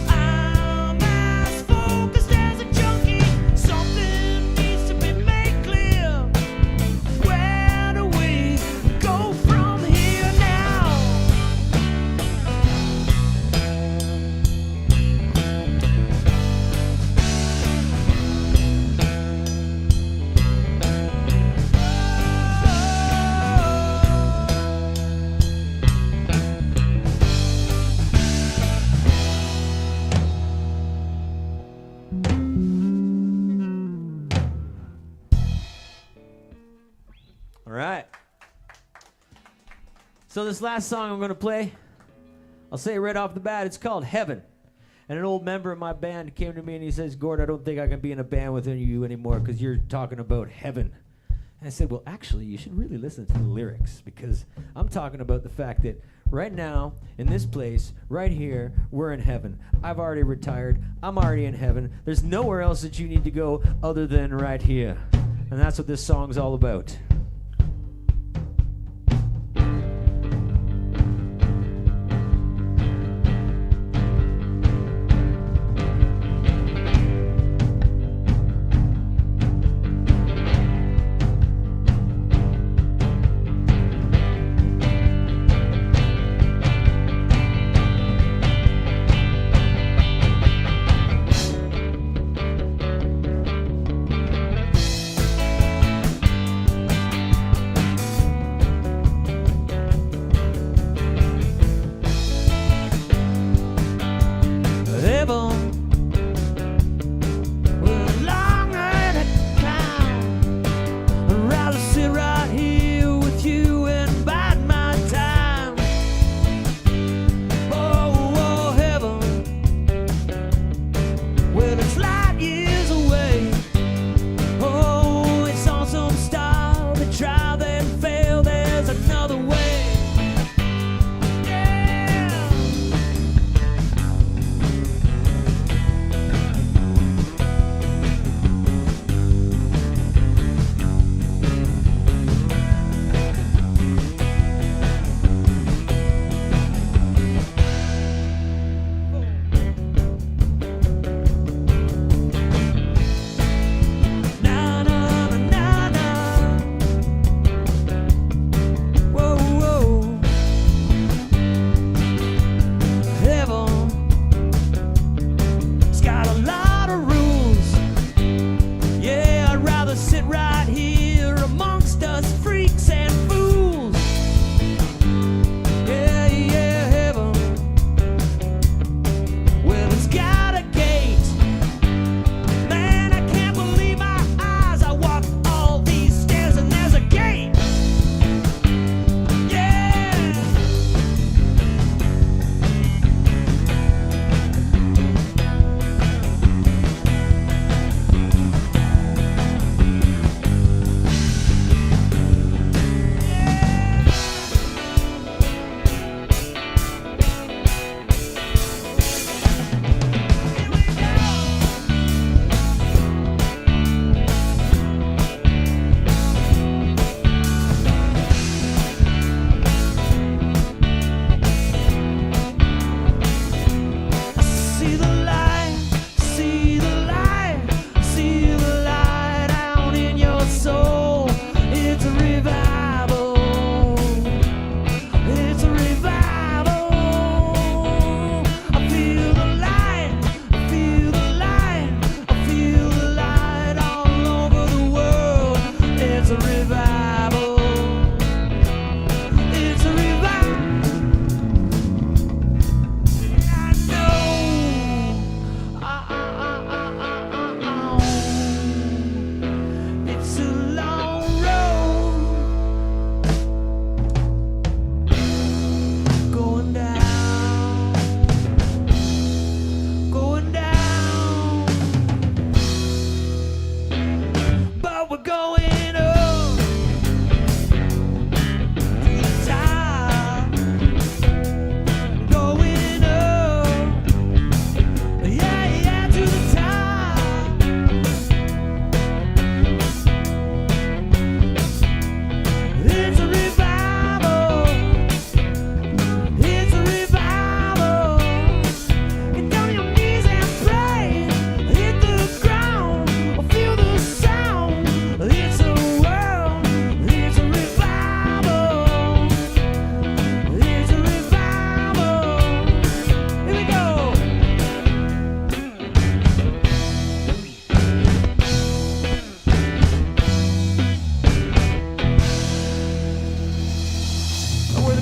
I'm as focused as a junkie. Something needs to be made clear. Where do we go from here now? All right. So this last song I'm going to play, I'll say right off the bat, it's called Heaven. And an old member of my band came to me and he says, Gord, I don't think I can be in a band with you anymore because you're talking about heaven. I said, well, actually, you should really listen to the lyrics, because I'm talking about the fact that right now, in this place, right here, we're in heaven. I've already retired. I'm already in heaven. There's nowhere else that you need to go other than right here. And that's what this song's all about.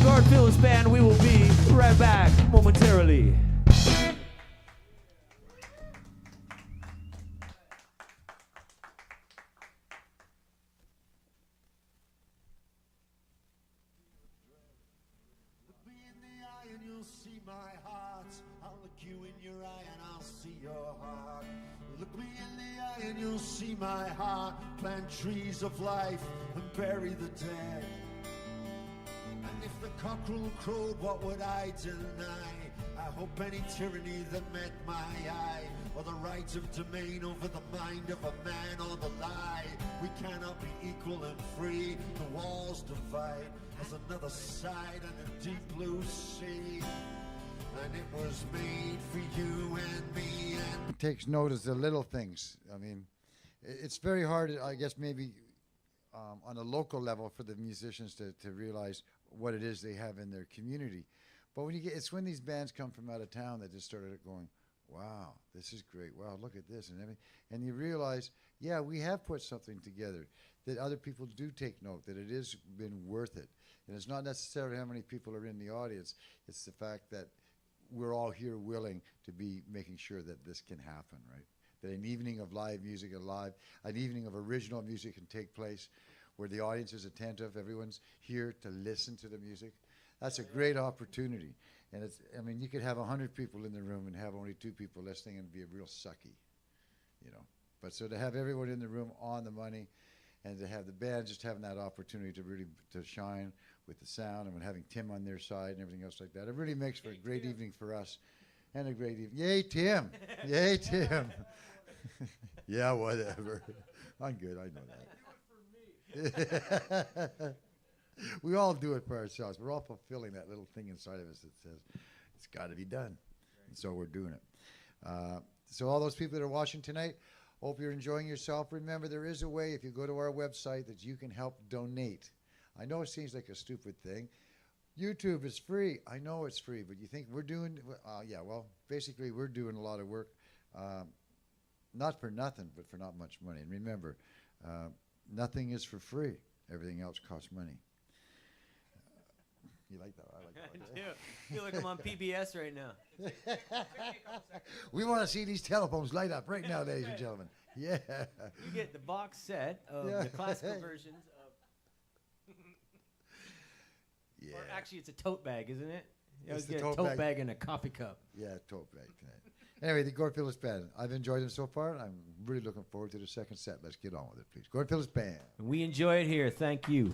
Gord Phillips Band. We will be right back momentarily. Be in the eye in your you'll see my heart. I'll look you in your eye and I'll see your heart. Look me in the eye and you'll see my heart. Plant trees of life and bury the dead. And if the cockerel crowed, what would I deny? I hope any tyranny that met my eye, or the right of domain over the mind of a man, or the lie. We cannot be equal and free. The walls divide. There's another side and a deep blue sea. And it was made for you and me. And It takes note of the little things. I mean, it's very hard, I guess, maybe on a local level for the musicians to realize what it is they have in their community. But when it's when these bands come from out of town that just started going, wow, this is great. Wow, look at this and everything. And you realize, yeah, we have put something together that other people do take note, that it has been worth it. And it's not necessarily how many people are in the audience. It's the fact that we're all here willing to be making sure that this can happen, right? That an evening of live music, an evening of original music can take place where the audience is attentive, everyone's here to listen to the music. That's a great opportunity. And I mean, you could have 100 people in the room and have only 2 people listening and be a real sucky, you know. But so to have everyone in the room on the money and to have the band just having that opportunity to really to shine with the sound and having Tim on their side and everything else like that, it really makes for a great evening for us and a great evening. Yay, Tim. Yay, Tim. Yeah, whatever. I'm good. I know that. We all do it for ourselves. We're all fulfilling that little thing inside of us that says it's got to be done. And so we're doing it. So all those people that are watching tonight, hope you're enjoying yourself. Remember, there is a way, if you go to our website, that you can help donate. I know it seems like a stupid thing. YouTube is free. I know it's free, but you think we're doing, yeah, well, basically we're doing a lot of work, not for nothing, but for not much money. And remember, nothing is for free. Everything else costs money. You like that? I like that. I do. I feel like I'm on PBS right now. We want to see these telephones light up right now, ladies and gentlemen. Yeah. You get the box set of the classical versions of... Yeah. Or actually, it's a tote bag, isn't it? You It's always the get a tote tote bag. bag and a coffee cup. Yeah, tote bag tonight. Anyway, the Gord Phillips Band. I've enjoyed them so far. I'm really looking forward to the second set. Let's get on with it, please. Gord Phillips Band. We enjoy it here. Thank you.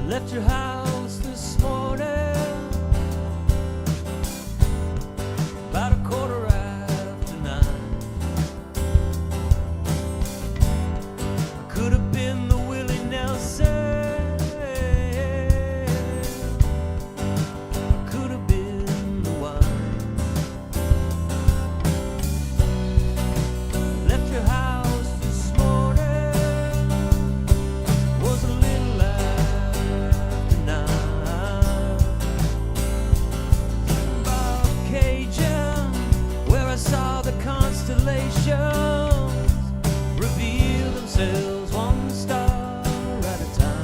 Left your house this morning about 9:15. I could have been the Willie Nelson. I could have been the wine. Left your house this morning, was a little after 9. About Cajun, where I saw the constellations reveal themselves one star at a time.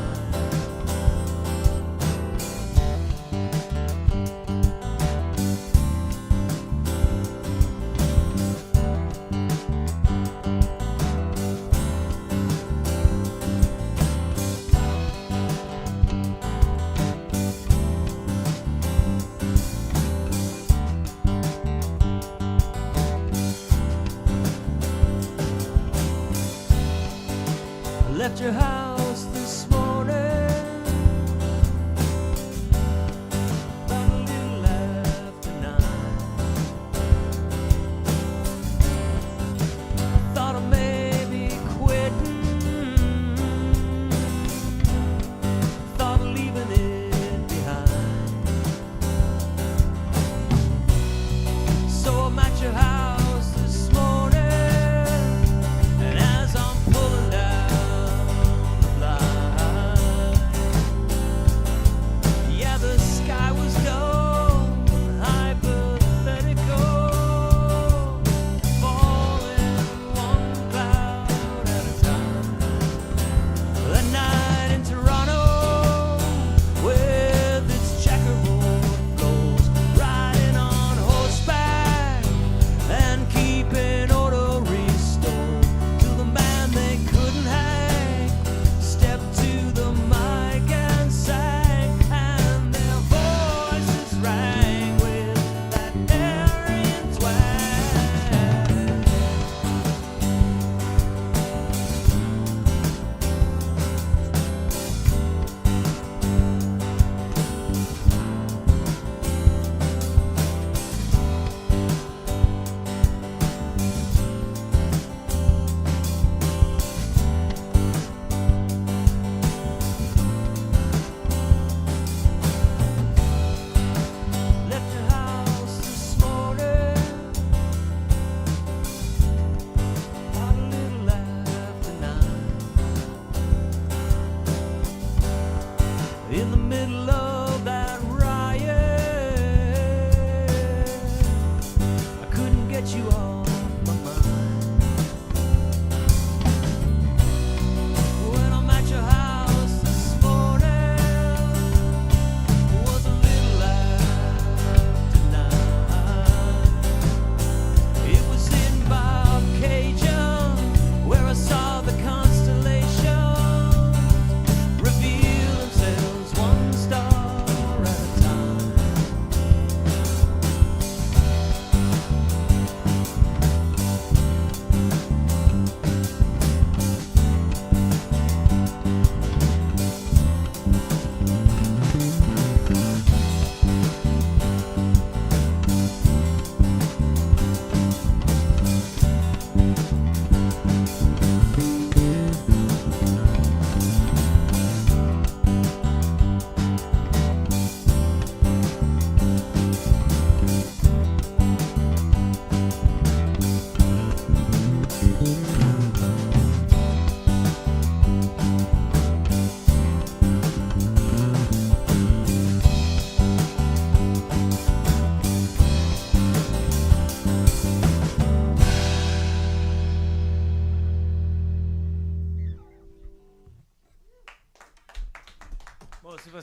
Left your house this morning about a little after 9. Thought of maybe quitting, thought of leaving it behind. So I'm at your house this morning, and as I'm pulling down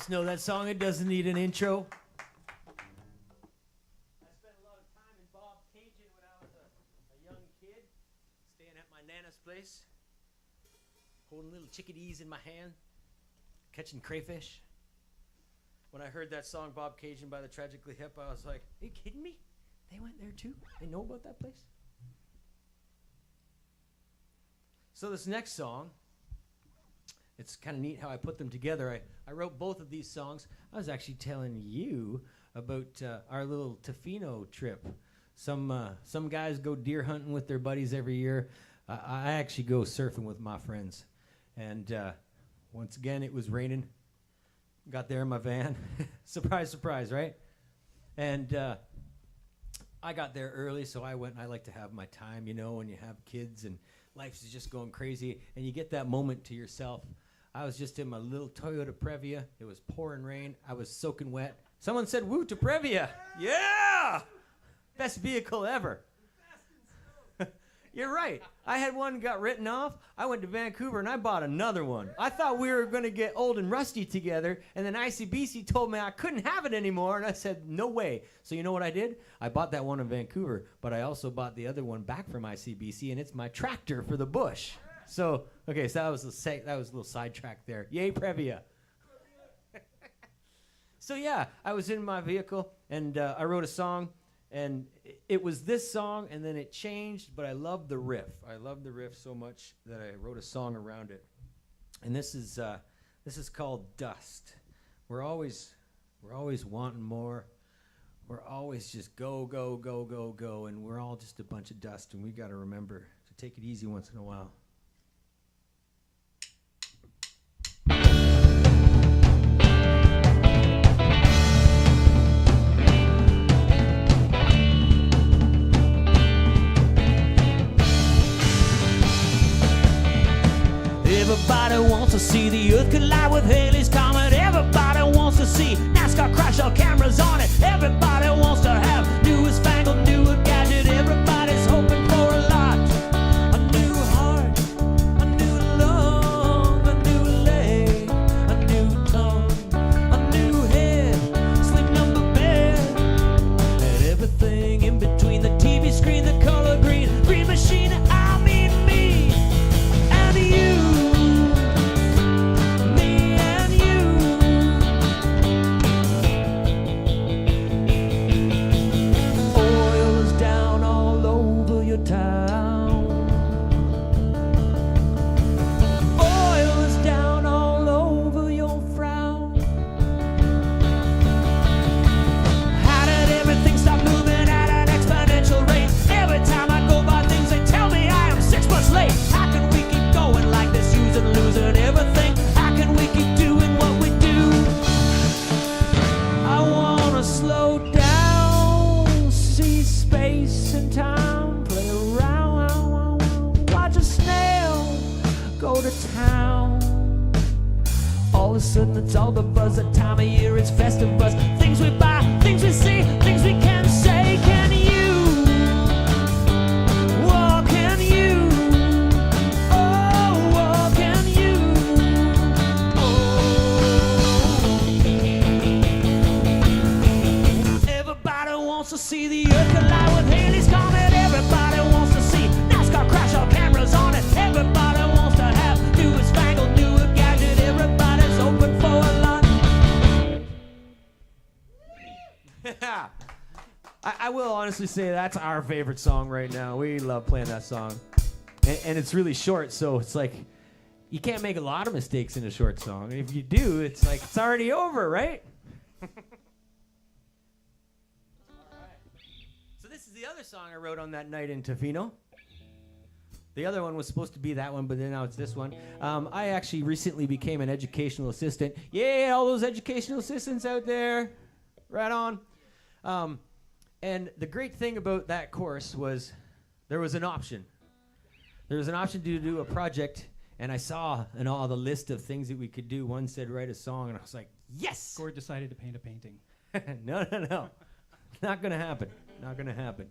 must know that song. It doesn't need an intro. I spent a lot of time in Bob Cajun when I was a young kid, staying at my Nana's place, holding little chickadees in my hand, catching crayfish. When I heard that song, Bob Cajun by the Tragically Hip, I was like, are you kidding me? They went there too? They know about that place? So this next song, it's kind of neat how I put them together. I wrote both of these songs. I was actually telling you about our little Tofino trip. Some guys go deer hunting with their buddies every year. I actually go surfing with my friends. And once again, it was raining. Got there in my van. Surprise, surprise, right? And I got there early, so I went, and I like to have my time, you know, when you have kids and life is just going crazy, and you get that moment to yourself. I was just in my little Toyota Previa. It was pouring rain. I was soaking wet. Someone said, woo to Previa. Yeah! Best vehicle ever. You're right. I had one got written off. I went to Vancouver and I bought another one. I thought we were going to get old and rusty together, and then ICBC told me I couldn't have it anymore, and I said, no way. So you know what I did? I bought that one in Vancouver, but I also bought the other one back from ICBC, and it's my tractor for the bush. So, okay, so that was a little sidetrack there. Yay, Previa. So yeah, I was in my vehicle, and I wrote a song. And it was this song, and then it changed, but I loved the riff. I loved the riff so much that I wrote a song around it. And this is called Dust. We're always wanting more. We're always just go, go, go, go, go, and we're all just a bunch of dust, and we got to remember to take it easy once in a while. Everybody wants to see the Earth collide with Halley's Comet. Everybody wants to see NASCAR crash, all cameras on it. Everybody wants to have newest fangled, newer gadget. Everybody's hoping for a lot. A new heart, a new lung, a new leg, a new tongue, a new head, sleep number bed, and everything in between. The TV screen, the color green, green machine. I mean me and you. It's all the buzz, that time of year, it's festive buzz. Things we buy, things we see, things we can say. Can you? Oh, can you? Oh, can you? Oh. Everybody wants to see the Earth collide with Halley's Comet. Everybody wants to see NASCAR crash, all cameras on it. Everybody wants to have newest fangled, newer gadget. Everybody's open for a lot. I will honestly say that's our favorite song right now. We love playing that song. And it's really short, so it's like you can't make a lot of mistakes in a short song. And if you do, it's like it's already over, right? So this is the other song I wrote on that night in Tofino. The other one was supposed to be that one, but then now it's this one. I actually recently became an educational assistant. Yeah, all those educational assistants out there. Right on. And the great thing about that course was there was an option. There was an option to do a project, and I saw in all the list of things that we could do, one said write a song, and I was like, yes! Gord decided to paint a painting. No. Not going to happen. Not going to happen.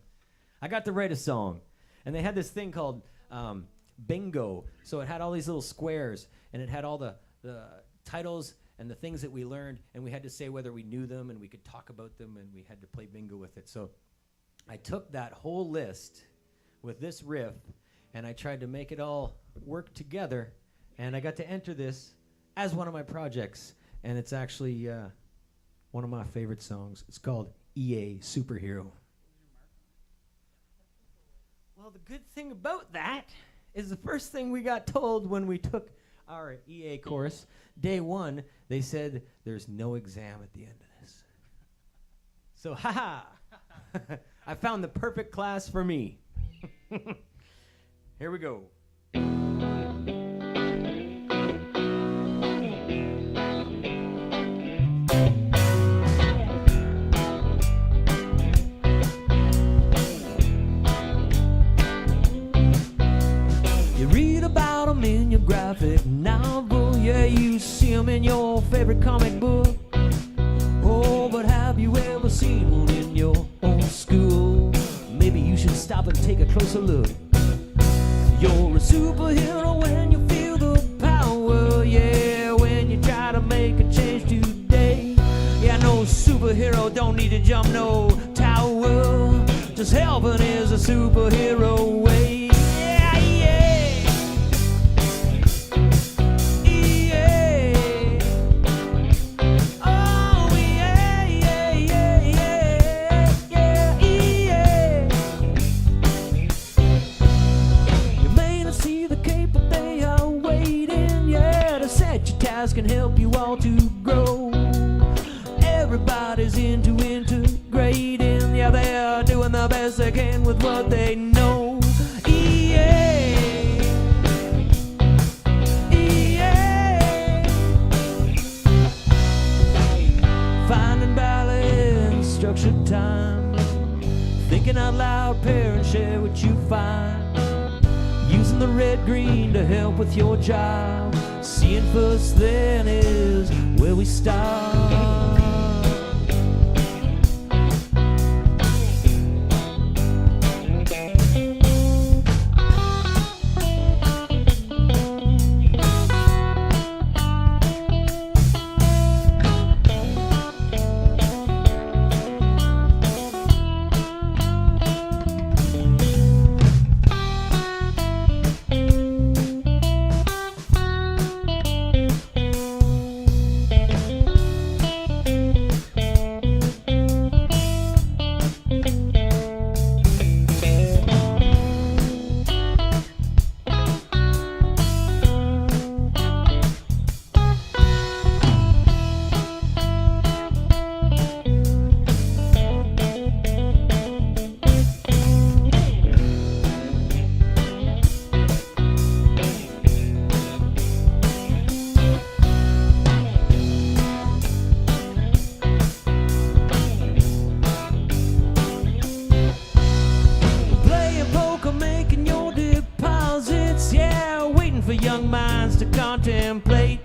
I got to write a song, and they had this thing called bingo. So it had all these little squares, and it had all the titles and the things that we learned, and we had to say whether we knew them, and we could talk about them, and we had to play bingo with it. So I took that whole list with this riff, and I tried to make it all work together, and I got to enter this as one of my projects, and it's actually one of my favorite songs. It's called EA Superhero. Well, the good thing about that is the first thing we got told when we took our EA course, day one, they said there's no exam at the end of this. So, haha, I found the perfect class for me. Here we go. You read about them in your graphic novel, yeah, you see them in your favorite comic book. Oh, but have you ever seen one in your own school? Maybe you should stop and take a closer look. You're a superhero when you feel the power, yeah, when you try to make a change today. Yeah, no superhero don't need to jump no tower, just helping is a superhero way. Yeah, yeah. Yeah. Oh, yeah, yeah, yeah, yeah, yeah, yeah. You may not see the cape, but they are waiting, yeah, to set your task and help you all to grow. Everybody's into integrating, yeah, they're doing the best they can with what they know. EA, EA, finding balance, structured time, thinking out loud, parents share what you find, using the red green to help with your job. Seeing first then is where we start. For young minds to contemplate.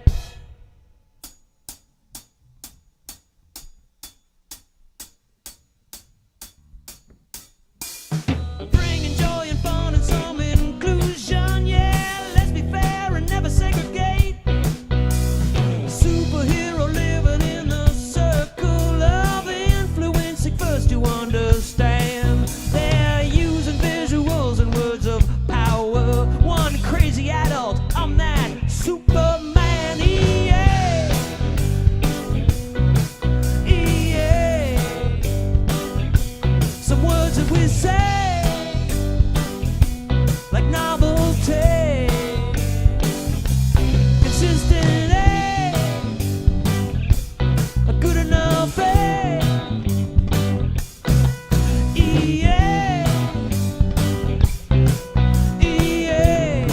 Bringing joy and fun and some inclusion, yeah, let's be fair and never segregate. Superhero living in the circle of influencing first to understand. They're using visuals and words of power. One crazy adult, I'm that Superman, EA, EA. Some words that we say, like novelty, consistent, a good enough, EA, EA.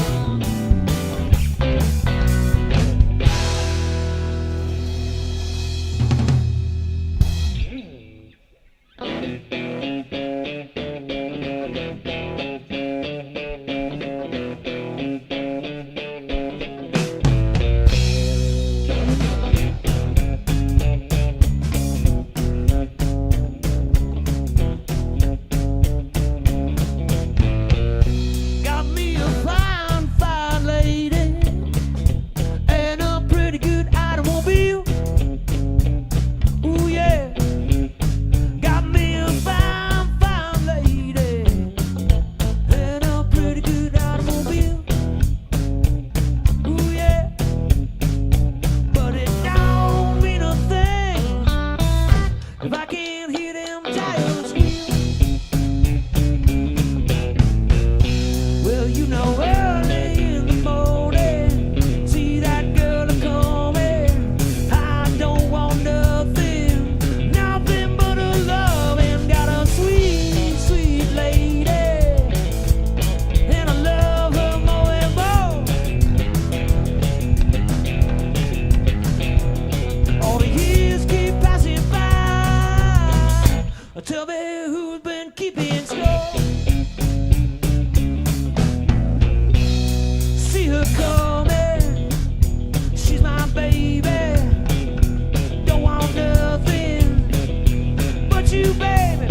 keep in store. See her coming, she's my baby. Don't want nothing but you, baby.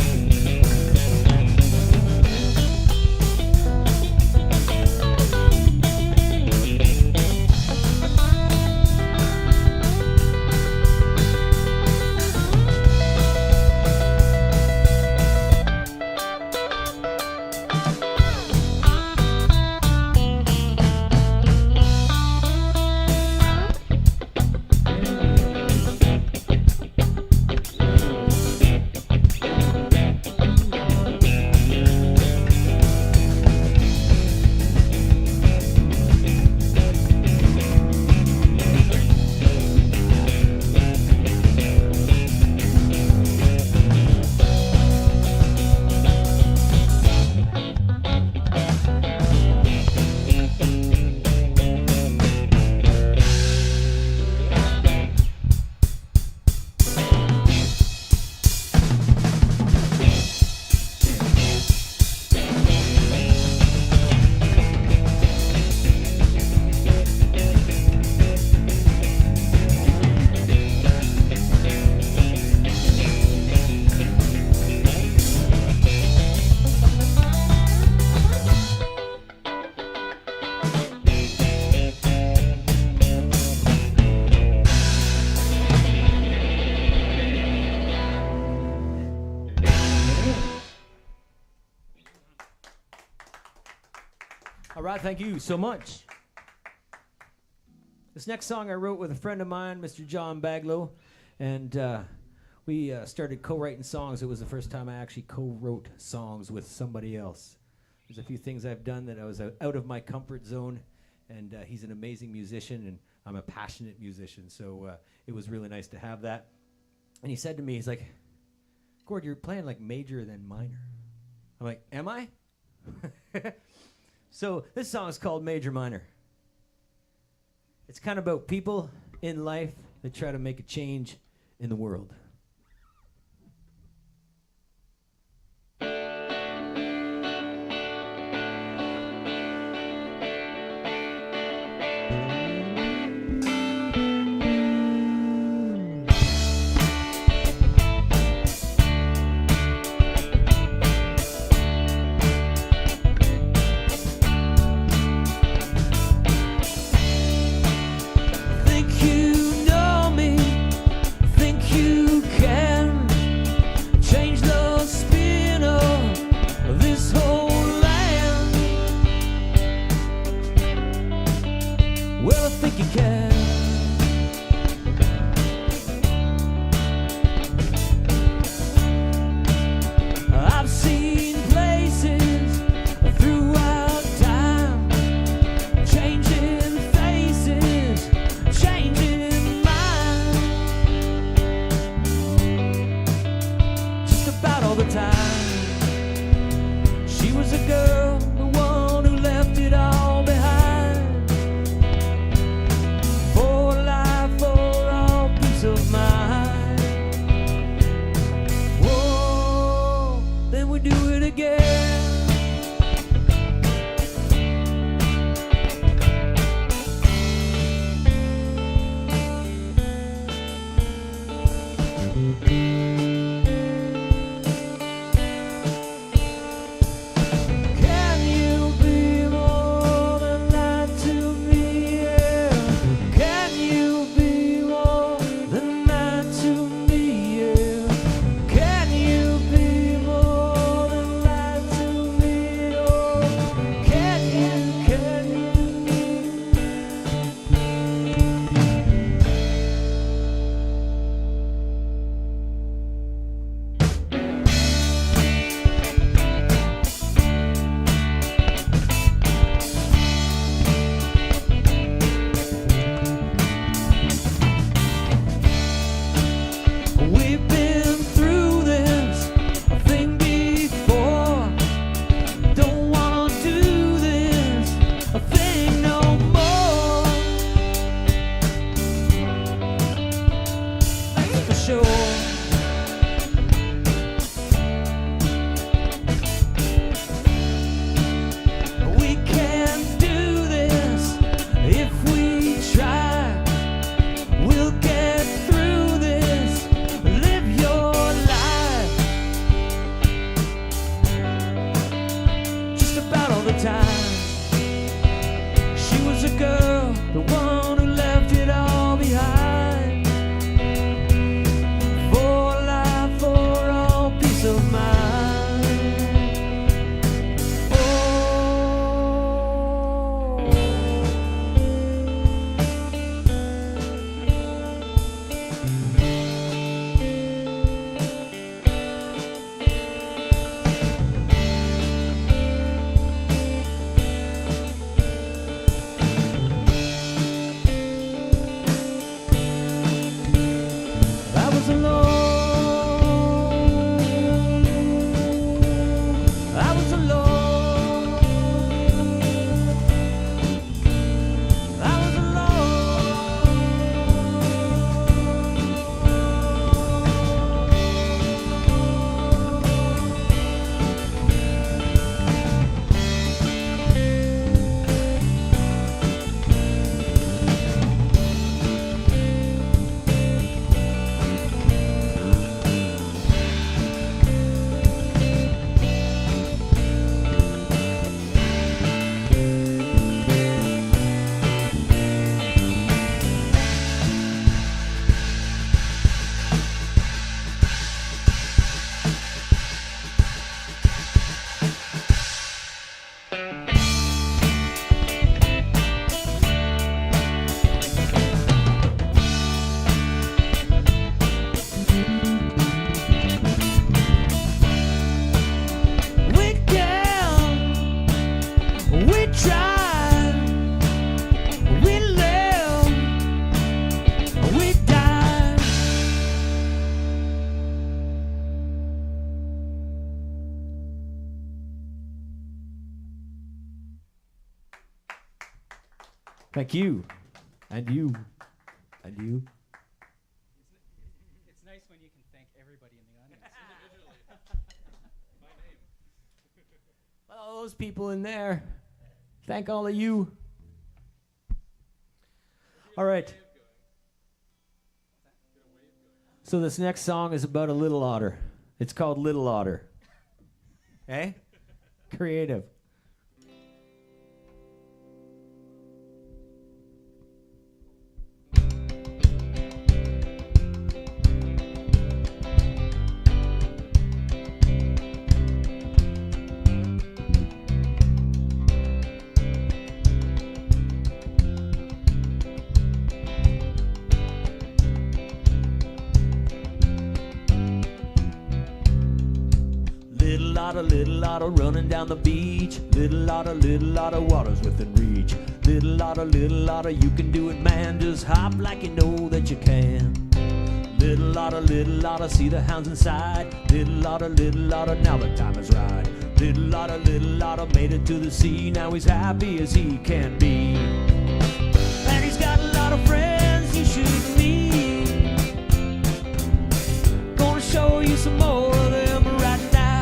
All right, thank you so much. This next song I wrote with a friend of mine, Mr. John Baglow, and we started co-writing songs. It was the first time I actually co-wrote songs with somebody else. There's a few things I've done that I was out of my comfort zone, and he's an amazing musician, and I'm a passionate musician, so it was really nice to have that. And he said to me, he's like, Gord, you're playing like major than minor. I'm like, am I? So this song is called Major Minor. It's kind of about people in life that try to make a change in the world. the time. She was a girl, the one who left it all behind. For life, for all peace of mind. Thank you. And you. And you. It's nice when you can thank everybody in the audience. All those people in there. Thank all of you. All right. So this next song is about a little otter. It's called Little Otter. Eh? Creative. Little otter running down the beach. Little otter, water's within reach. Little otter, you can do it, man. Just hop like you know that you can. Little otter, see the hounds inside. Little otter, now the time is right. Little otter, made it to the sea. Now he's happy as he can be. And he's got a lot of friends you should meet. Gonna show you some more of them right now.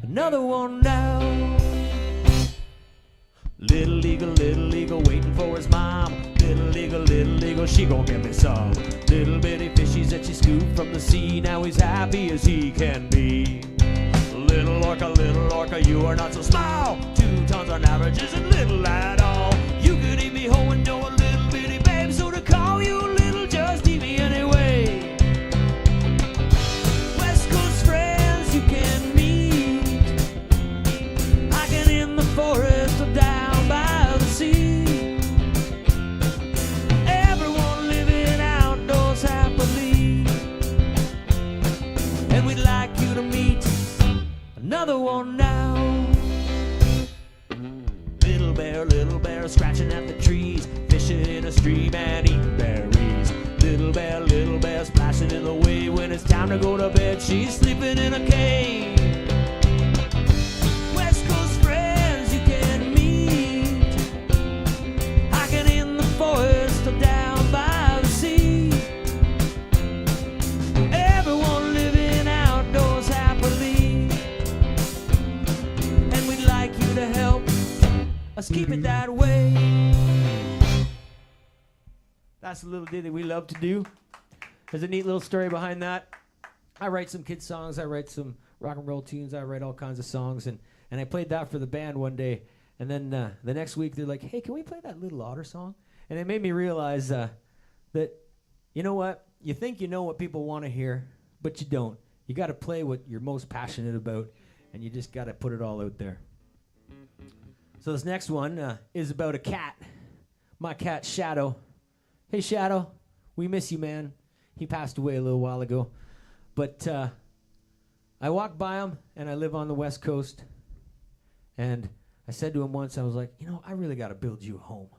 Another one now. Little eagle, waiting for his mom. Little eagle, she gon' give me some. Little bitty fishies that she scooped from the sea. Now he's happy as he can be. Little orca, you are not so small. 2 tons on average isn't little at all. You could eat me whole and know a little bitty babe. So to call you little, just eat me anyway. West Coast friends you can meet. Forest or down by the sea. Everyone living outdoors happily. And we'd like you to meet another one now. Little bear, scratching at the trees, fishing in a stream and eating berries. Little bear, splashing in the wave. When it's time to go to bed, she's sleeping in a cave. Down by the sea. Everyone living outdoors happily. And we'd like you to help us keep it that way. That's a little ditty we love to do. There's a neat little story behind that. I write some kid songs. I write some rock and roll tunes. I write all kinds of songs. And I played that for the band one day. And then the next week, they're like, hey, can we play that Little Otter song? And it made me realize that, you know what? You think you know what people want to hear, but you don't. You got to play what you're most passionate about, and you just got to put it all out there. So this next one is about a cat. My cat, Shadow. Hey, Shadow, we miss you, man. He passed away a little while ago. But I walked by him, and I live on the West Coast. And I said to him once, I was like, you know, I really got to build you a home.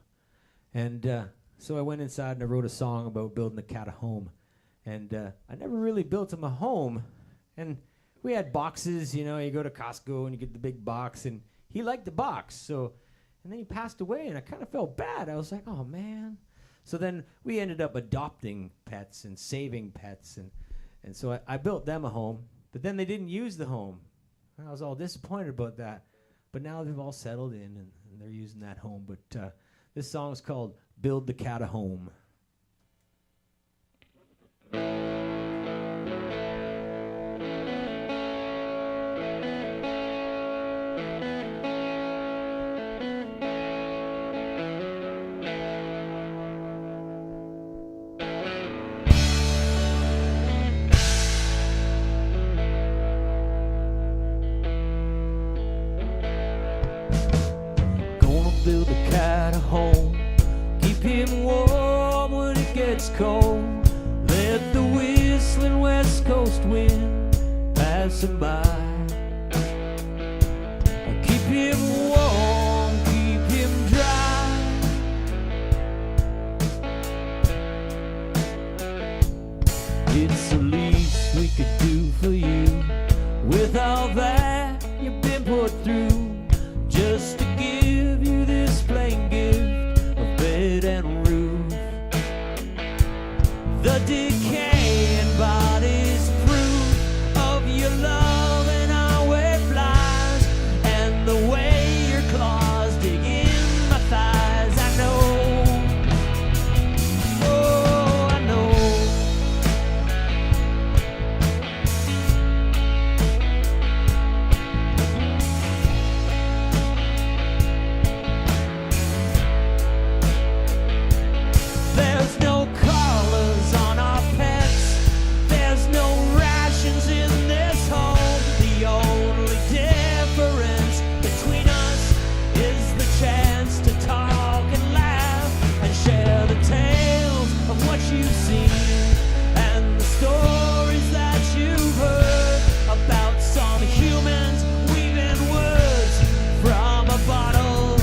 And so I went inside, and I wrote a song about building the cat a home. And I never really built him a home. And we had boxes, you know, you go to Costco, and you get the big box. And he liked the box. So, and then he passed away, and I kind of felt bad. I was like, oh, man. So then we ended up adopting pets and saving pets. And so I built them a home. But then they didn't use the home. I was all disappointed about that. But now they've all settled in, and they're using that home. But this song is called Build the Cat a Home. Build a cat a home, keep him warm when it gets cold. Let the whistling West Coast wind pass him by. Keep him warm, keep him dry. It's the least we could do for you, with all that you've been put through, just to give you this plain gift of bed and roof. The decaying body's proof of your love and our way flies, and the way your claws dig in my thighs. I know, oh, I know. There's no collars on our pets, there's no rations in this home. The only difference between us is the chance to talk and laugh and share the tales of what you've seen and the stories that you've heard about some humans weaving words from a bottle.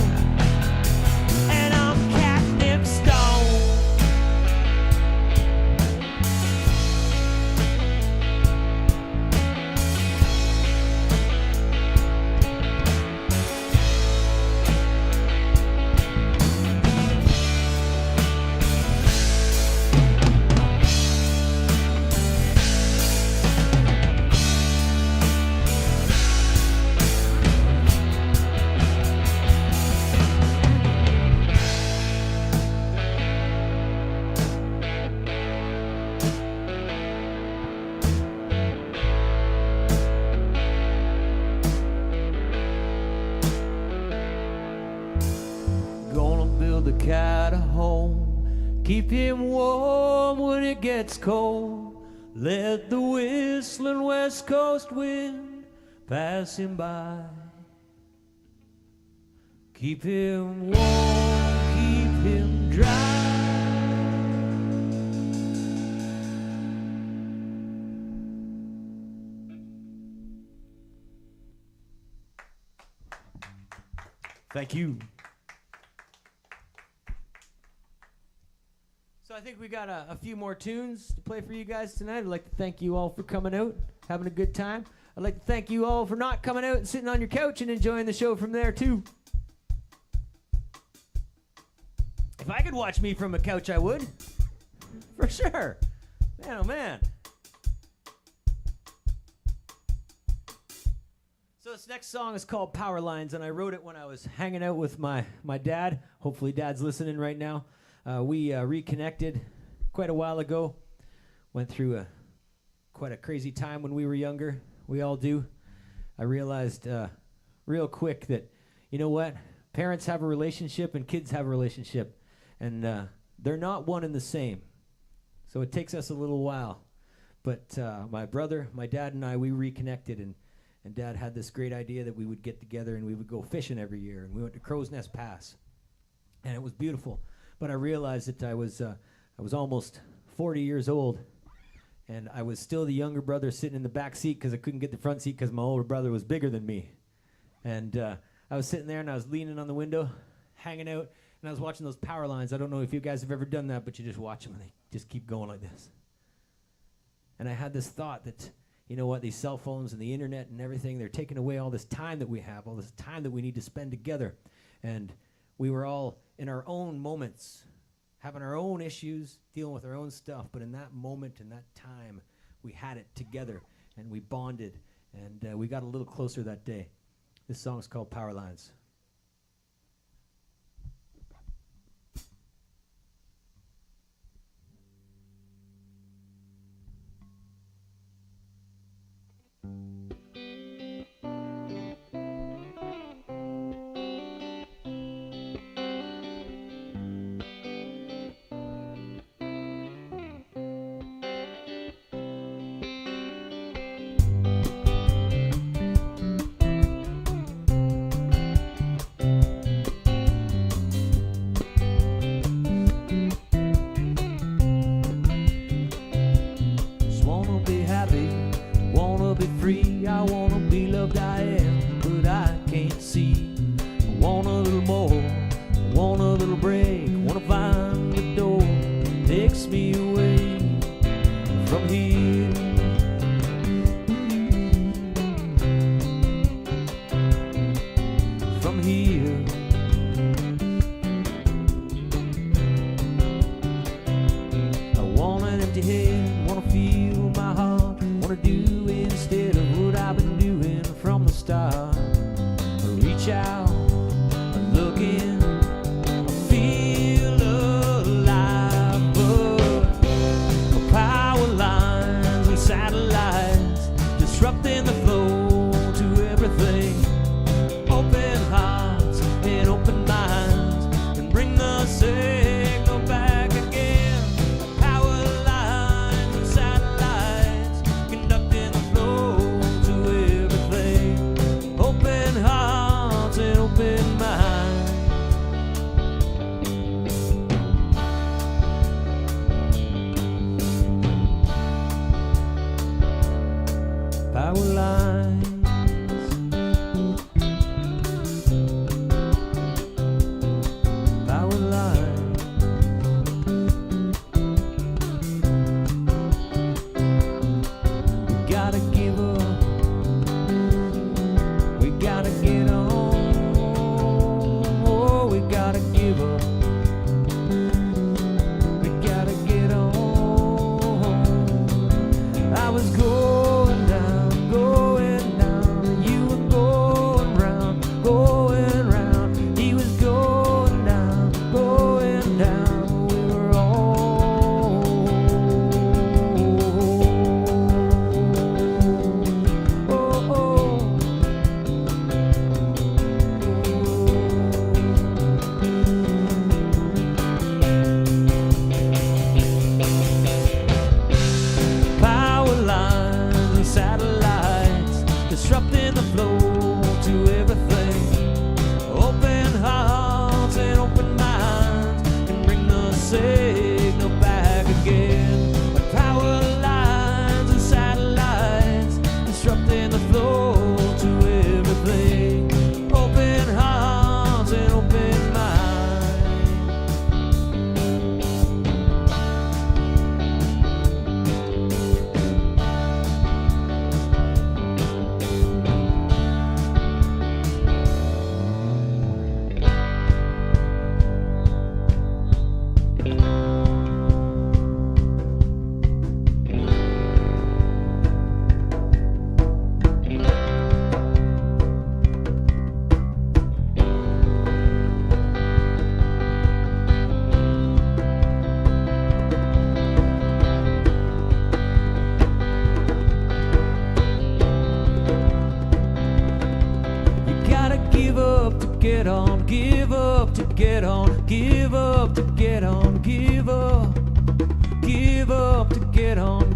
And I'm catnip stone. Gonna build a cat a home, keep him warm when it gets cold. Let the whistling West Coast wind pass him by. Keep him warm, keep him dry. Thank you. So I think we got a few more tunes to play for you guys tonight. I'd like to thank you all for coming out, having a good time. I'd like to thank you all for not coming out and sitting on your couch and enjoying the show from there too. If I could watch me from a couch, I would. For sure. Man, oh man. So this next song is called Power Lines, and I wrote it when I was hanging out with my dad. Hopefully Dad's listening right now. We reconnected quite a while ago. Went through quite a crazy time when we were younger. We all do. I realized real quick that, you know what? Parents have a relationship and kids have a relationship. And they're not one and the same. So it takes us a little while. But my brother, my dad, and I, we reconnected. And Dad had this great idea that we would get together and we would go fishing every year. And we went to Crow's Nest Pass. And it was beautiful. But I realized that I was almost 40 years old. And I was still the younger brother sitting in the back seat because I couldn't get the front seat because my older brother was bigger than me. And I was sitting there and I was leaning on the window, hanging out, and I was watching those power lines. I don't know if you guys have ever done that, but you just watch them and they just keep going like this. And I had this thought that, you know what, these cell phones and the internet and everything, they're taking away all this time that we have, all this time that we need to spend together. And we were all in our own moments, having our own issues, dealing with our own stuff. But in that moment, in that time, we had it together and we bonded and we got a little closer that day. This song's called Power Lines.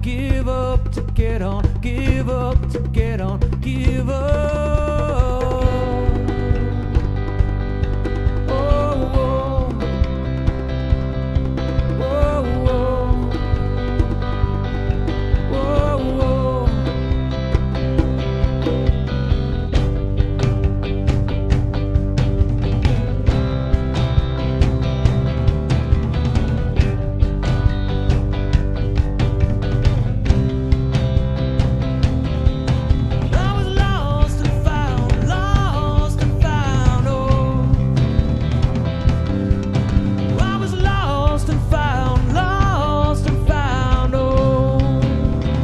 give up to get on, give up to get on, give up. Oh, oh. Oh, oh. Oh, oh. I was lost and found, oh. I was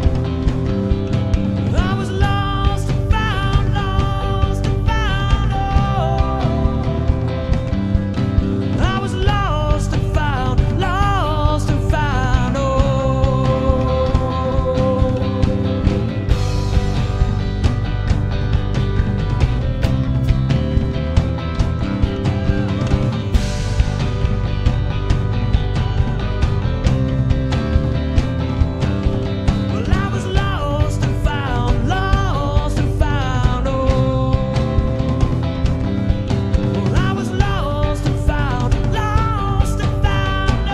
lost and found, oh. I was lost and found, oh. I was lost and found, oh. Well, I was lost and found, oh. Well, I was lost and found,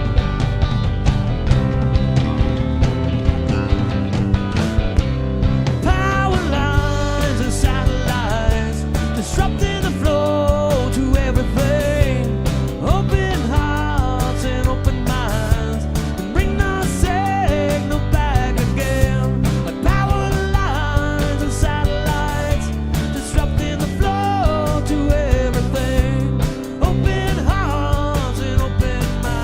oh. Power lines and satellites disrupting the flow to everything. Open hearts and open minds and bring the signal back again. Like power lines and satellites disrupting the flow to everything. Open hearts and open minds.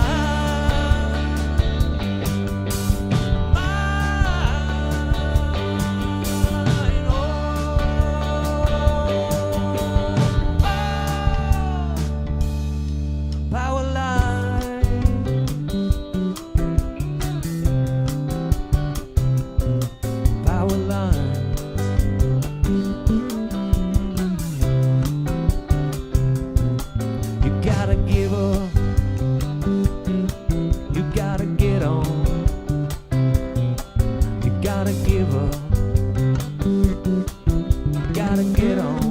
Power line, power line. You gotta give up. You gotta get on. You gotta give up. You gotta get on.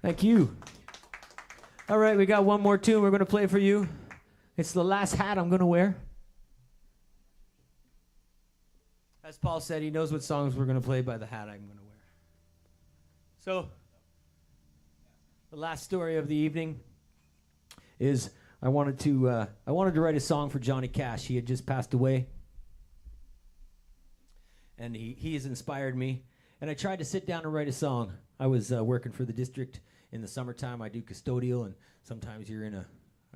Thank you. All right, we got one more tune we're going to play for you. It's the last hat I'm going to wear. As Paul said, he knows what songs we're going to play by the hat I'm going to wear. So, the last story of the evening is I wanted to write a song for Johnny Cash. He had just passed away, and he has inspired me. And I tried to sit down and write a song. I was working for the district in the summertime. I do custodial, and sometimes you're in a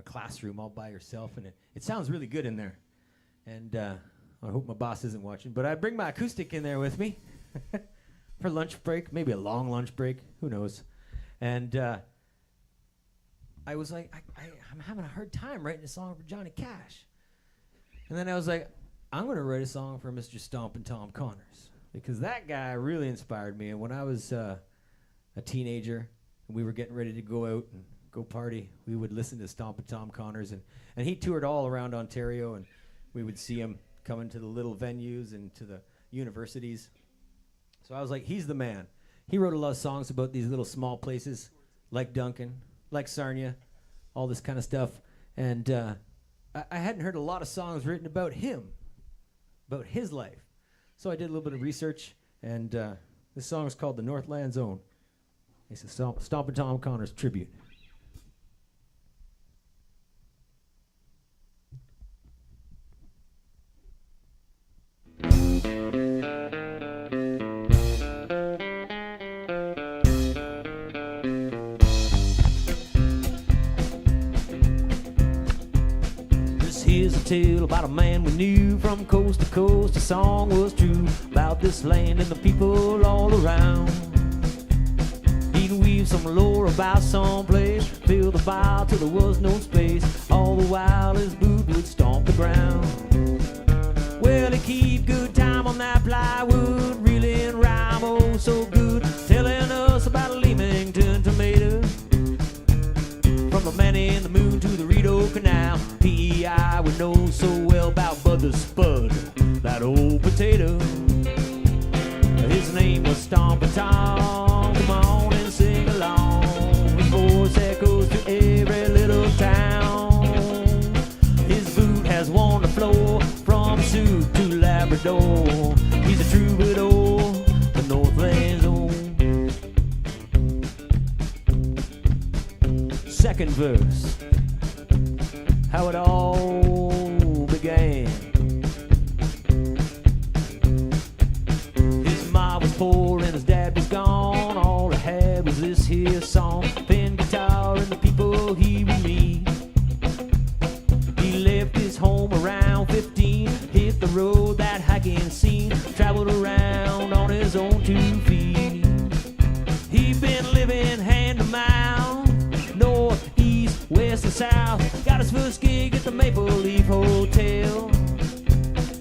classroom all by yourself, and it sounds really good in there. And I hope my boss isn't watching, but I bring my acoustic in there with me for lunch break, maybe a long lunch break, who knows. And I was like, I'm having a hard time writing a song for Johnny Cash. And then I was like, I'm going to write a song for Mr. Stompin' Tom Connors, because that guy really inspired me. And when I was a teenager and we were getting ready to go out and go party, we would listen to Stompin' Tom Connors. And he toured all around Ontario, and we would see him coming to the little venues and to the universities. So I was like, he's the man. He wrote a lot of songs about these little small places like Duncan, like Sarnia, all this kind of stuff. And I hadn't heard a lot of songs written about him, about his life. So I did a little bit of research, and this song is called The Northland Zone. It's a Stompin' Tom Connors tribute. Here's a tale about a man we knew from coast to coast. The song was true about this land and the people all around. He'd wheel leave some lore about some place. Fill the vial till there was no space. All the while his boot would stomp the ground. Well, he keep good time on that plywood, reeling rhyme oh so good, telling us about a Leamington tomato. From the man in the moon to the Rideau Canal, PEI would know so well about Bud the Spud, that old potato. His name was Stompin' Tom. Come on and sing along. His voice echoes to every little town. His boot has worn the floor from Sioux to Labrador. He's a troubadour, the Northland's own. Second verse, how it all began. His ma was poor and his dad was gone. All he had was this here song, thin guitar and the people he would meet. He left his home around 15, hit the road, that hiking scene, traveled around on his own 2 feet. He'd been living hand to mouth, north, east, west, and south. Got his first gig at the Maple Leaf Hotel.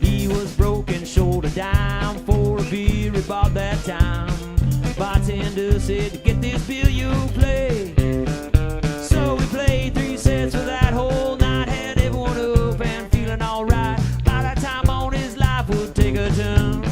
He was broke and short a dime for a beer he bought that time. Bartender said, "Get this bill, you play." So we played 3 sets for that whole night. Had everyone up and feeling alright. By that time on, his life would take a turn.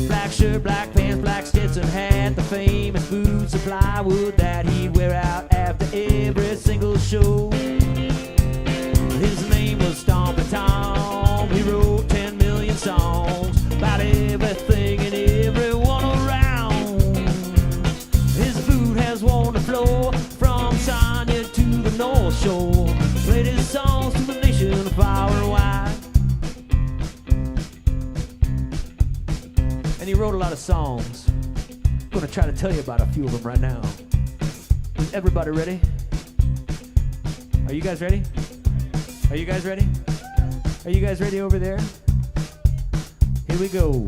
Black shirt, black pants, black Stetson hat, the famous boots of plywood that he'd wear out after every single show. His name was Stompin' Tom. He wrote 10 million songs about everything and everyone around. His boot has worn the floor from Sonia to the North Shore. Played his songs to the nation far and wide. And he wrote a lot of songs. I'm gonna try to tell you about a few of them right now. Is everybody ready? Are you guys ready? Are you guys ready? Are you guys ready over there? Here we go.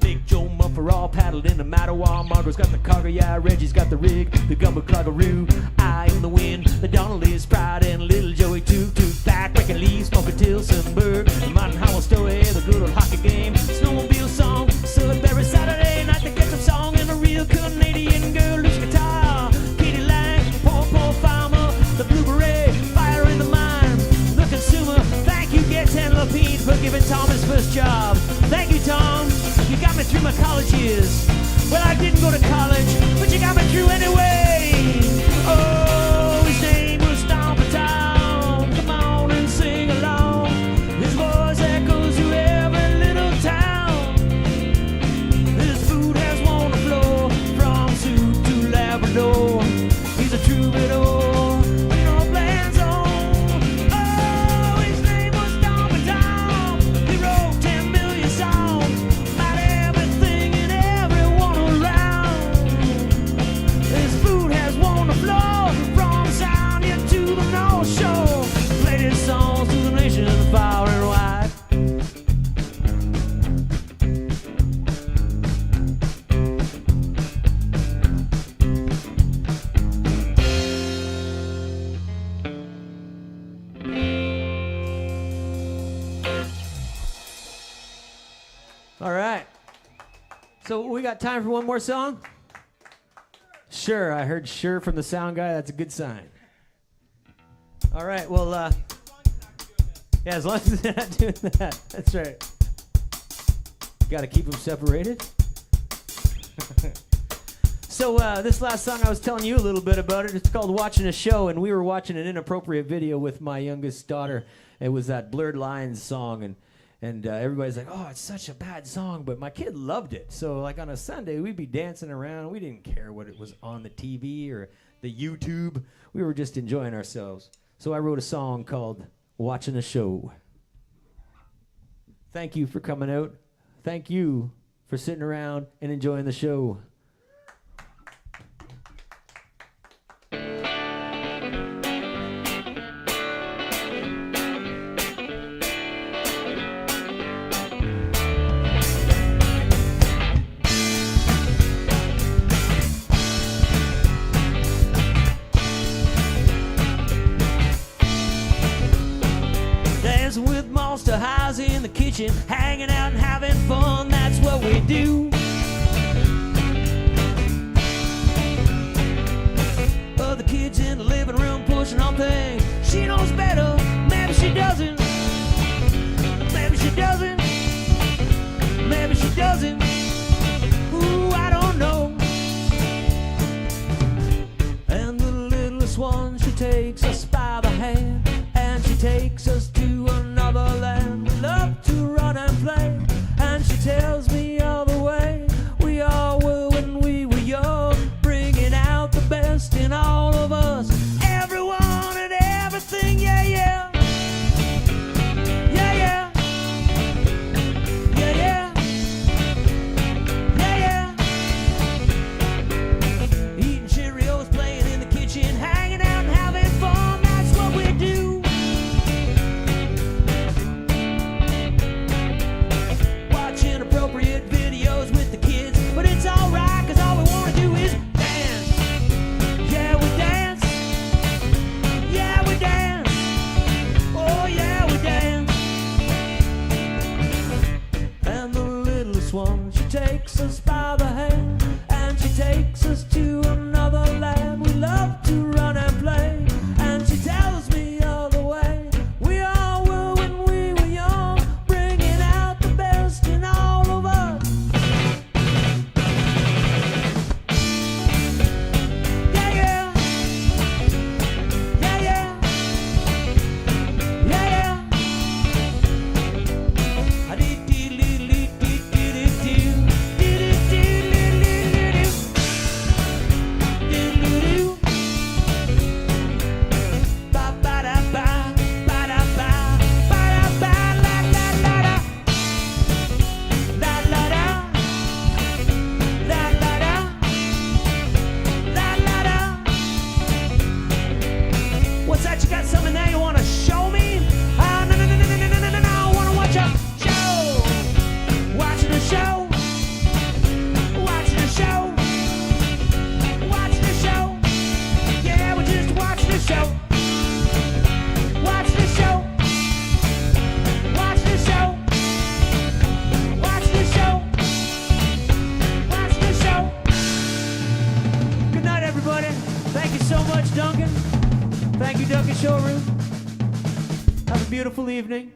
Big Joe Muffer all paddled in the Mattawa. Margaret's got the cargo, yeah, Reggie's got the rig. The gumbo clagaroo, I am the wind. The Donnelly's pride and little Joey Toot Toot. Back, breaking leaves, smoking Tilsonburg. The Martin Howell story, the good old hockey game. Snowmobile song, Sudbury Saturday night. The ketchup song and a real Canadian girl who's guitar. Katie Lang, poor farmer. The blue beret, fire in the mine. The consumer, thank you, Get 10 Lapine for giving Tom his first job. Thank you, Tom. You got me through my college years. Well, I didn't go to college, but you got me through anyway. Oh, his name was Stompin' Tom. Come on and sing along. His voice echoes through every little town. His boot has worn the floor from Sioux to Labrador. He's a troubadour, a Northland's own. Oh, his name was Stompin' Tom. He wrote 10 million songs about everything and everyone around. His boot has worn the floor from Sonia to the North Shore. Played his songs to the nation far and wide. All right. So we got time for one more song? Sure, I heard sure from the sound guy. That's a good sign. All right, well, yeah, as long as they're not doing that. That's right. Got to keep them separated. So this last song, I was telling you a little bit about it. It's called Watching a Show, and we were watching an inappropriate video with my youngest daughter. It was that Blurred Lines song, and everybody's like, oh, it's such a bad song, but my kid loved it. So like on a Sunday, we'd be dancing around. We didn't care what it was on the TV or the YouTube. We were just enjoying ourselves. So I wrote a song called Watching a Show. Thank you for coming out. Thank you for sitting around and enjoying the show. the kitchen, hanging out and having fun, that's what we do. The kids in the living room pushing on things. She knows better, maybe she doesn't. Maybe she doesn't. Maybe she doesn't. Ooh, I don't know. And the littlest one, she takes us by the hand, and she takes us to another land. We love to run and play, and she tells me all the way we all were when we were young, bringing out the best in all of us, everyone and everything, yeah, yeah. Yeah, yeah. Yeah, yeah. Yeah, yeah. Eating Cheerios, playing in the kitchen, hanging out and having fun, that's what we do. Watching appropriate videos with the kids, but it's alright, cause all we wanna do is dance. Yeah, we dance. Yeah, we dance. Oh, yeah, we dance. And the littlest one, she takes us by the hand, and she takes us to another land. We love to run and play, and she tells me all the way we all were when we were young, bringing out the best in all of us. Yeah, yeah. Yeah, yeah. Yeah, yeah. I did dee dee dee dee dee dee dee dee dee dee dee dee. Ba ba da ba ba da ba ba da ba la la la da la la da la la da la la da. What's that? You got something there you want to show me? Ah, no, no, no, no, no, no, no, no, no. I want to watch a show. Watching a show. Watching a show. Watching a show. Yeah, we're just watching a show. Watching a show. Watching a show. Watching a show. Watching a show. Good night, everybody. Thank you so much, Duncan. Thank you, Duncan Showroom. Have a beautiful evening.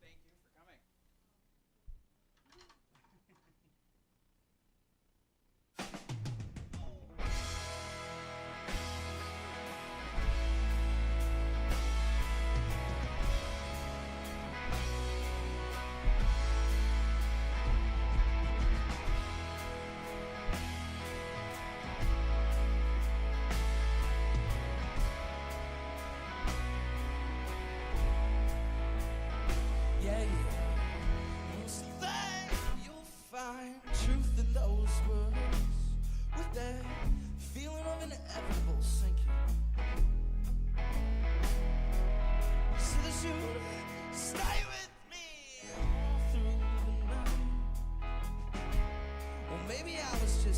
Thank you for coming. Yeah, yeah. It's there you'll find truth in those words, with that feeling of inevitable sinking. So that you stay with me all through the night. Or maybe I was just